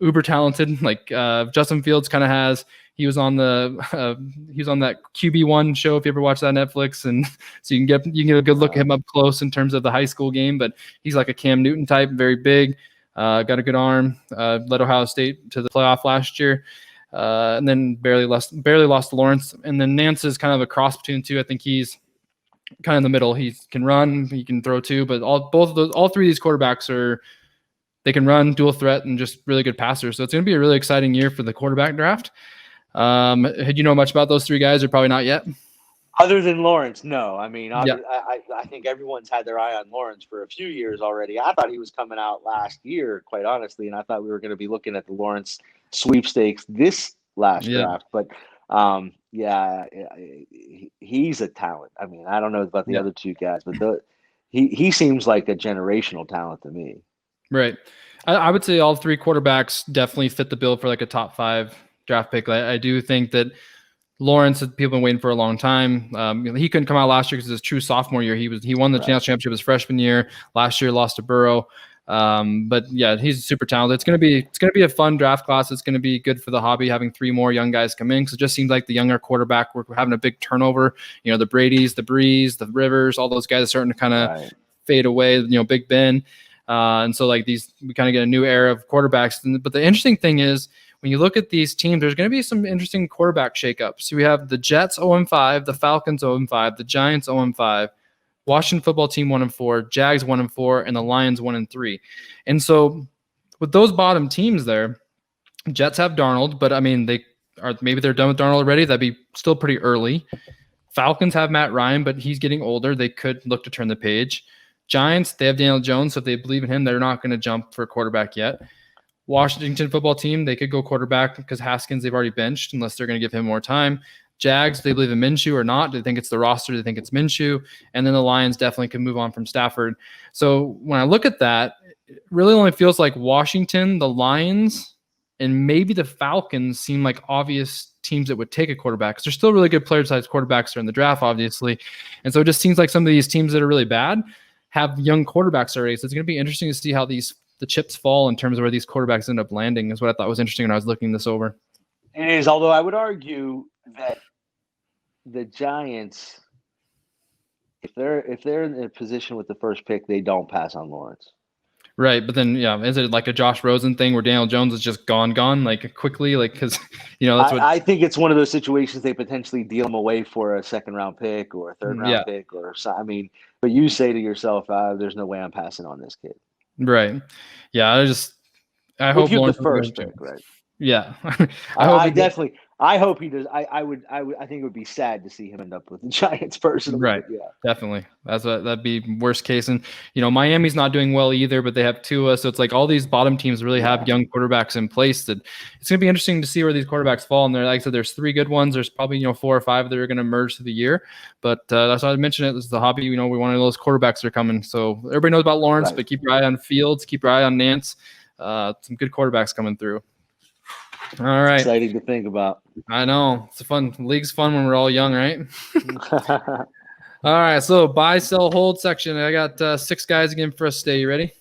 uber talented. Like Justin Fields kind of he was on that QB1 show, if you ever watched that on Netflix, and so you can get a good look at him up close in terms of the high school game. But he's like a Cam Newton type, very big. Got a good arm, led Ohio State to the playoff last year, and then barely lost to Lawrence. And then Nance is kind of a cross between two. I think he's kind of in the middle. He can run, he can throw too, but all three of these quarterbacks they can run, dual threat, and just really good passers. So it's going to be a really exciting year for the quarterback draft. Had you know much about those three guys, or probably not yet? Other than Lawrence, no. I mean, I think everyone's had their eye on Lawrence for a few years already. I thought he was coming out last year, quite honestly, and I thought we were going to be looking at the Lawrence sweepstakes this last draft. But, he's a talent. I mean, I don't know about the other two guys, but he seems like a generational talent to me. Right. I would say all three quarterbacks definitely fit the bill for like a top 5 draft pick. I do think that Lawrence, people have been waiting for a long time. He couldn't come out last year because his true sophomore year, he won the national championship his freshman year. Last year, lost to Burrow. But yeah, he's super talented. It's gonna be a fun draft class. It's gonna be good for the hobby having 3 more young guys come in, because it just seems like the younger quarterback, we're having a big turnover. The Bradys, the Brees, the Rivers, all those guys are starting to kind of fade away. Big Ben, and so like we kind of get a new era of quarterbacks. But the interesting thing is, when you look at these teams, there's going to be some interesting quarterback shakeups. So we have the Jets 0-5, the Falcons 0-5, the Giants 0-5, Washington football team 1-4, Jags 1-4, and the Lions 1-3. And so with those bottom teams there, Jets have Darnold, but I mean maybe they're done with Darnold already. That'd be still pretty early. Falcons have Matt Ryan, but he's getting older. They could look to turn the page. Giants, they have Daniel Jones, so if they believe in him, they're not going to jump for a quarterback yet. Washington football team, they could go quarterback because Haskins they've already benched unless they're going to give him more time. Jags, they believe in Minshew or not. Do they think it's the roster? Do they think it's Minshew? And then the Lions definitely can move on from Stafford. So when I look at that, it really only feels like Washington, the Lions, and maybe the Falcons seem like obvious teams that would take a quarterback, because they're still really good player-sized quarterbacks that are in the draft, obviously. And so it just seems like some of these teams that are really bad have young quarterbacks already. So it's going to be interesting to see how these the chips fall in terms of where these quarterbacks end up landing is what I thought was interesting when I was looking this over. It is, although I would argue that the Giants, if they're in a position with the first pick, they don't pass on Lawrence. Right, but then is it like a Josh Rosen thing where Daniel Jones is just gone like quickly, like because that's what I think it's one of those situations they potentially deal him away for a second round pick or a third round pick or I mean, but you say to yourself, there's no way I'm passing on this kid. Right. Yeah, I hope Lawrence the first pick, right? Yeah, I hope he does. I think it would be sad to see him end up with the Giants personally. Right. Yeah, definitely. That'd be worst case. And Miami's not doing well either, but they have Tua, so it's like all these bottom teams really have young quarterbacks in place. That it's gonna be interesting to see where these quarterbacks fall. And there, like I said, there's 3 good ones. There's probably 4 or 5 that are gonna merge through the year. But that's why I mentioned it. This is the hobby. We want to know those quarterbacks are coming. So everybody knows about Lawrence, but keep your eye on Fields. Keep your eye on Nance. Some good quarterbacks coming through. All right. Exciting to think about. I know. It's fun. League's fun when we're all young, right? All right. So buy, sell, hold section. I got 6 guys again for us today. You ready?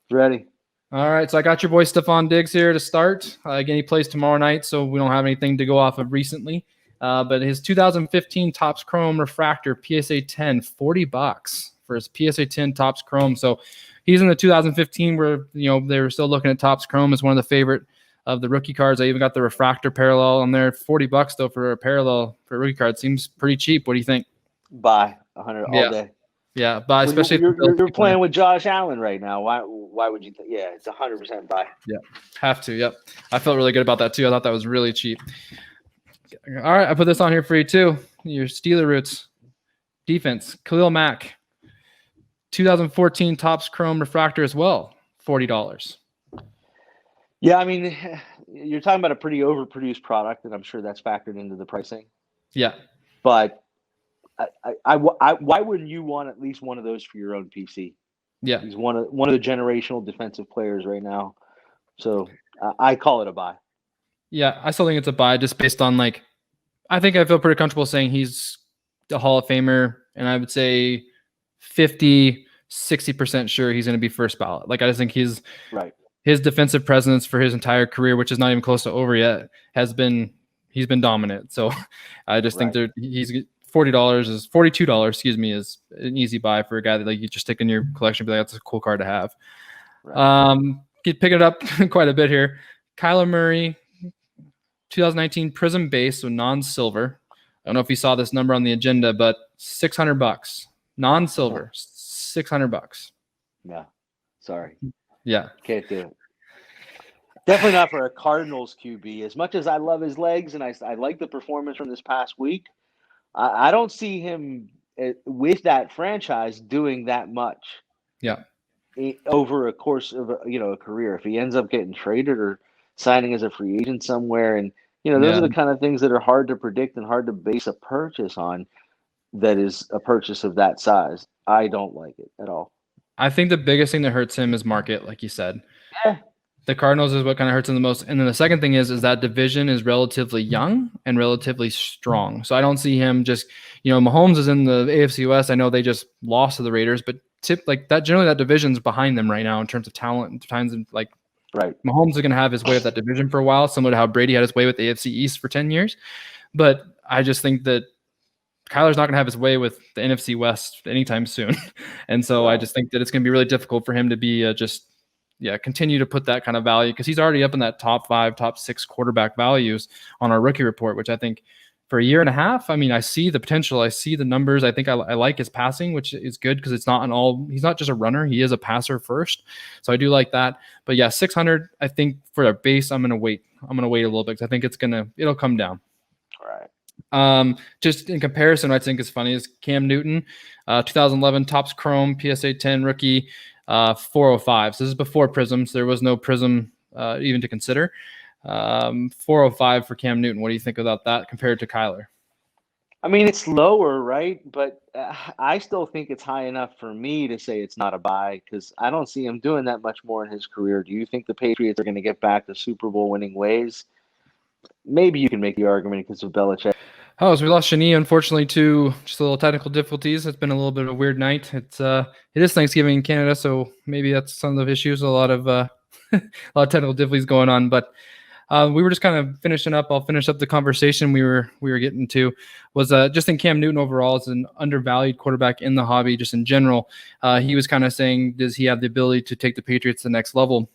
Ready. All right. So I got your boy Stephon Diggs here to start. Again, he plays tomorrow night, so we don't have anything to go off of recently. But his 2015 Topps Chrome Refractor PSA 10, $40 for his PSA 10 Topps Chrome. So he's in the 2015 where, they were still looking at Topps Chrome as one of the favorite of the rookie cards. I even got the refractor parallel on there. $40 though for a parallel for a rookie card seems pretty cheap. What do you think? Buy 100 all day. Yeah, buy. Especially you're playing with Josh Allen right now. Why would you? Yeah, it's 100% buy. Yeah, have to. Yep, I felt really good about that too. I thought that was really cheap. All right, I put this on here for you too. Your Steeler roots defense. Khalil Mack, 2014 Topps Chrome Refractor as well. $40. Yeah, I mean, you're talking about a pretty overproduced product, and I'm sure that's factored into the pricing. Yeah, but why wouldn't you want at least one of those for your own PC? Yeah, he's one of the generational defensive players right now, so I call it a buy. Yeah, I still think it's a buy just based on I think I feel pretty comfortable saying he's a Hall of Famer, and I would say 50-60% sure he's going to be first ballot. I just think he's right. His defensive presence for his entire career, which is not even close to over yet, he's been dominant. So I just think he's $42, is an easy buy for a guy that you just stick in your collection. Be like, that's a cool card to have. Right. Picking it up quite a bit here. Kyler Murray, 2019 Prism base, so non-silver. I don't know if you saw this number on the agenda, but $600, non-silver, $600. Yeah, sorry. Yeah. Can't do it. Definitely not for a Cardinals QB. As much as I love his legs and I like the performance from this past week, I don't see him with that franchise doing that much. Yeah. Over a course of a career. If he ends up getting traded or signing as a free agent somewhere, and those are the kind of things that are hard to predict and hard to base a purchase on. That is a purchase of that size. I don't like it at all. I think the biggest thing that hurts him is market, like you said. Yeah. The Cardinals is what kind of hurts him the most. And then the second thing is that division is relatively young and relatively strong. So I don't see him just, Mahomes is in the AFC West. I know they just lost to the Raiders, but generally that division's behind them right now in terms of talent and times right. Mahomes is going to have his way with that division for a while, similar to how Brady had his way with the AFC East for 10 years. But I just think that Kyler's not going to have his way with the NFC West anytime soon. And so I just think that it's going to be really difficult for him to be continue to put that kind of value, because he's already up in that top 5, top 6 quarterback values on our rookie report, which I think for a year and a half, I mean, I see the potential. I see the numbers. I think I like his passing, which is good because it's not he's not just a runner. He is a passer first. So I do like that. But yeah, 600, I think for a base, I'm going to wait. I'm going to wait a little bit because I think it'll come down. All right. Just in comparison, I think is funny is Cam Newton, 2011 Topps Chrome PSA 10 rookie, 405. So this is before Prisms. There was no Prism even to consider. 405 for Cam Newton. What do you think about that compared to Kyler? I mean, it's lower, right? But I still think it's high enough for me to say it's not a buy because I don't see him doing that much more in his career. Do you think the Patriots are going to get back to Super Bowl winning ways? Maybe you can make the argument because of Belichick. Oh, so we lost Shani, unfortunately, to just a little technical difficulties. It's been a little bit of a weird night. It is Thanksgiving in Canada, so maybe that's some of the issues. A lot of technical difficulties going on, but we were just kind of finishing up. I'll finish up the conversation we were getting to. Was just in Cam Newton overall as an undervalued quarterback in the hobby, just in general. He was kind of saying, does he have the ability to take the Patriots to the next level?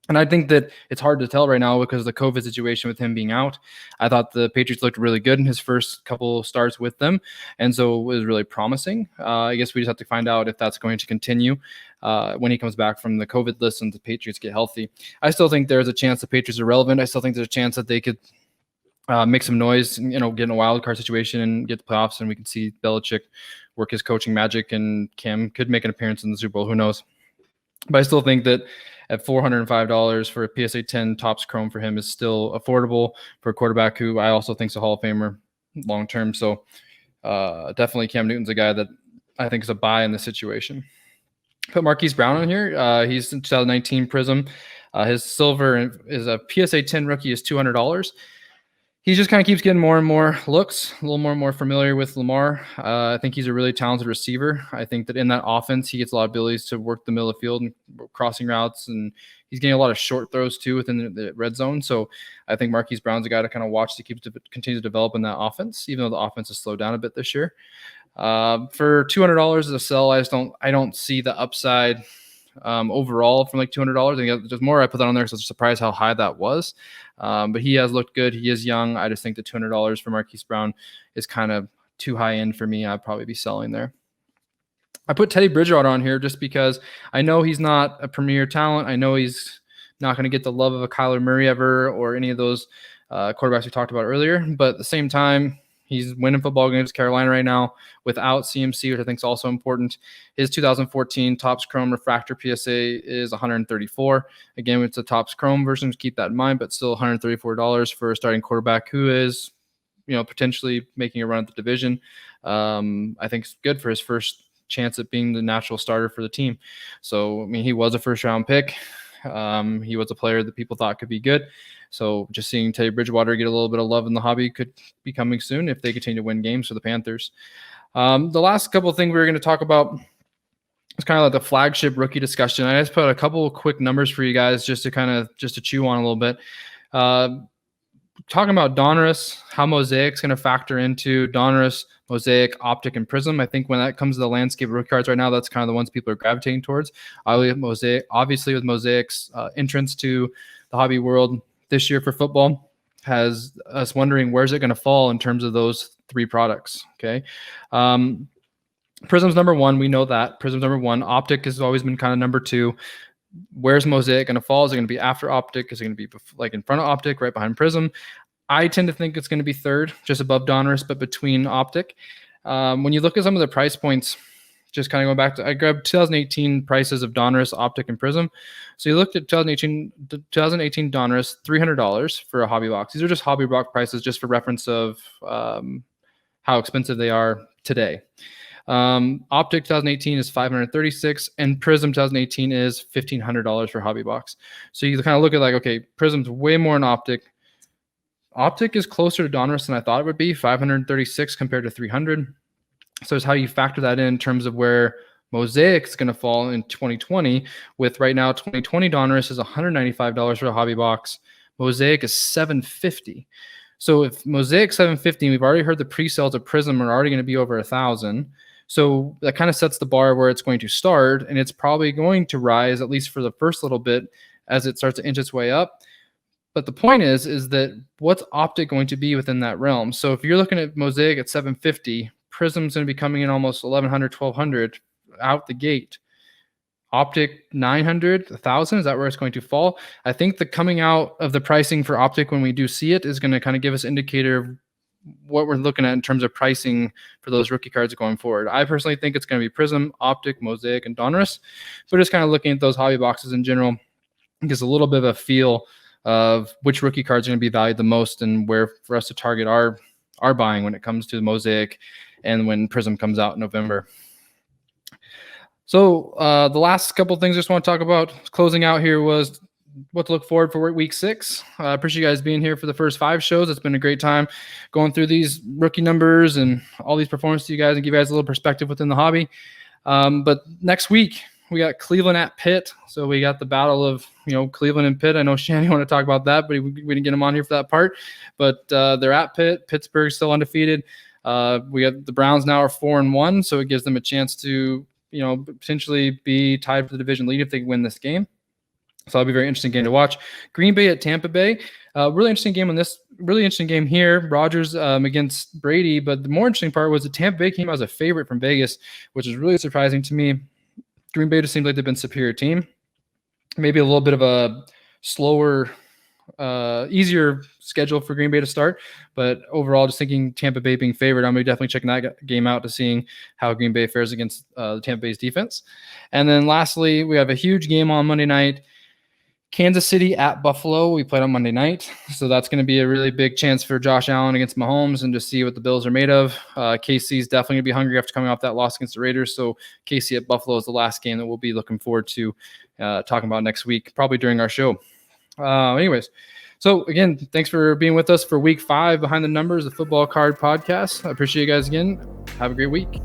And I think that it's hard to tell right now because of the COVID situation with him being out. I thought the Patriots looked really good in his first couple starts with them, and so it was really promising. I guess we just have to find out if that's going to continue when he comes back from the COVID list and the Patriots get healthy. I still think there's a chance the Patriots are relevant. I still think there's a chance that they could make some noise, and, get in a wild card situation and get the playoffs, and we could see Belichick work his coaching magic, and Cam could make an appearance in the Super Bowl. Who knows? But I still think that at $405 for a PSA 10 Topps Chrome for him is still affordable for a quarterback who I also think is a Hall of Famer long term. So definitely Cam Newton's a guy that I think is a buy in this situation. Put Marquise Brown on here. He's in 2019 Prism. His silver is a PSA 10 rookie is $200. He just kind of keeps getting more and more looks, a little more and more familiar with Lamar. I think he's a really talented receiver. I think that in that offense, he gets a lot of abilities to work the middle of the field and crossing routes, and he's getting a lot of short throws too within the red zone. So I think Marquise Brown's a guy to kind of watch to continue to develop in that offense, even though the offense has slowed down a bit this year. For $200 as a sell, I don't see the upside overall from like $200. I think there's more. I put that on there because I was surprised how high that was. But he has looked good. He is young. I just think the $200 for Marquise Brown is kind of too high end for me. I'd probably be selling there. I put Teddy Bridgewater on here just because I know he's not a premier talent. I know he's not going to get the love of a Kyler Murray ever or any of those quarterbacks we talked about earlier. But at the same time, he's winning football games with Carolina right now without CMC, which I think is also important. His 2014 Topps Chrome Refractor PSA is $134. Again, it's a Topps Chrome version, so keep that in mind, but still $134 for a starting quarterback who is, potentially making a run at the division. I think it's good for his first chance at being the natural starter for the team. So, he was a first-round pick. He was a player that people thought could be good. So just seeing Teddy Bridgewater get a little bit of love in the hobby could be coming soon if they continue to win games for the Panthers. The last couple of things we were going to talk about is kind of like the flagship rookie discussion. I just put a couple of quick numbers for you guys just to chew on a little bit. Talking about Donruss, how Mosaic's going to factor into Donruss, Mosaic, Optic, and Prism. I think when that comes to the landscape of rookie cards right now, that's kind of the ones people are gravitating towards. Obviously with Mosaic's entrance to the hobby world this year for football, has us wondering where's it going to fall in terms of those three products. Okay. Prism's number one. We know that. Prism's number one. Optic has always been kind of number two. Where's Mosaic going to fall? Is it going to be after Optic? Is it going to be like in front of Optic, right behind Prism? I tend to think it's going to be third, just above Donruss, but between Optic. When you look at some of the price points, just kind of going back to, I grabbed 2018 prices of Donruss, Optic, and Prism. So you looked at 2018 Donruss, $300 for a hobby box. These are just hobby box prices, just for reference of how expensive they are today. Optic 2018 is $536, and Prism 2018 is $1,500 for hobby box. So you kind of look at like, okay, Prism's way more than Optic. Optic is closer to Donruss than I thought it would be, $536 compared to $300. So it's how you factor that in terms of where Mosaic is going to fall in 2020. With right now, 2020 Donruss is $195 for a hobby box. Mosaic is $750. So if Mosaic $750, we've already heard the pre-sales of Prism are already going to be over $1,000. So that kind of sets the bar where it's going to start, and it's probably going to rise at least for the first little bit as it starts to inch its way up. But the point is that what's Optic going to be within that realm? So if you're looking at Mosaic at $750, Prism's going to be coming in almost $1,100, $1,200 out the gate. Optic $900, $1,000, is that where it's going to fall? I think the coming out of the pricing for Optic when we do see it is going to kind of give us an indicator of what we're looking at in terms of pricing for those rookie cards going forward. I personally think it's going to be Prism, Optic, Mosaic, and Donruss. But just kind of looking at those hobby boxes in general, gives a little bit of a feel of which rookie cards are going to be valued the most and where for us to target our buying when it comes to Mosaic and when Prism comes out in November. So the last couple of things I just want to talk about closing out here was what to look forward for week 6. I appreciate you guys being here for the first 5 shows. It's been a great time going through these rookie numbers and all these performances to you guys and give you guys a little perspective within the hobby. But next week, we got Cleveland at Pitt. So we got the battle of, Cleveland and Pitt. I know Shani want to talk about that, but we didn't get him on here for that part. But they're at Pitt. Pittsburgh's still undefeated. We have the Browns now are 4-1, so it gives them a chance to, potentially be tied for the division lead if they win this game. So that'll be a very interesting game to watch. Green Bay at Tampa Bay. Really interesting game on this. Really interesting game here. Rodgers against Brady. But the more interesting part was the Tampa Bay came out as a favorite from Vegas, which is really surprising to me. Green Bay just seems like they've been a superior team. Maybe a little bit of a slower, easier schedule for Green Bay to start. But overall, just thinking Tampa Bay being favored, I'm going to be definitely checking that game out to seeing how Green Bay fares against the Tampa Bay's defense. And then lastly, we have a huge game on Monday night. Kansas City at Buffalo. We played on Monday night. So that's going to be a really big chance for Josh Allen against Mahomes and just see what the Bills are made of. KC is definitely going to be hungry after coming off that loss against the Raiders. So KC at Buffalo is the last game that we'll be looking forward to talking about next week, probably during our show. Anyways, so again, thanks for being with us for week 5 Behind the Numbers, the Football Card Podcast. I appreciate you guys again. Have a great week.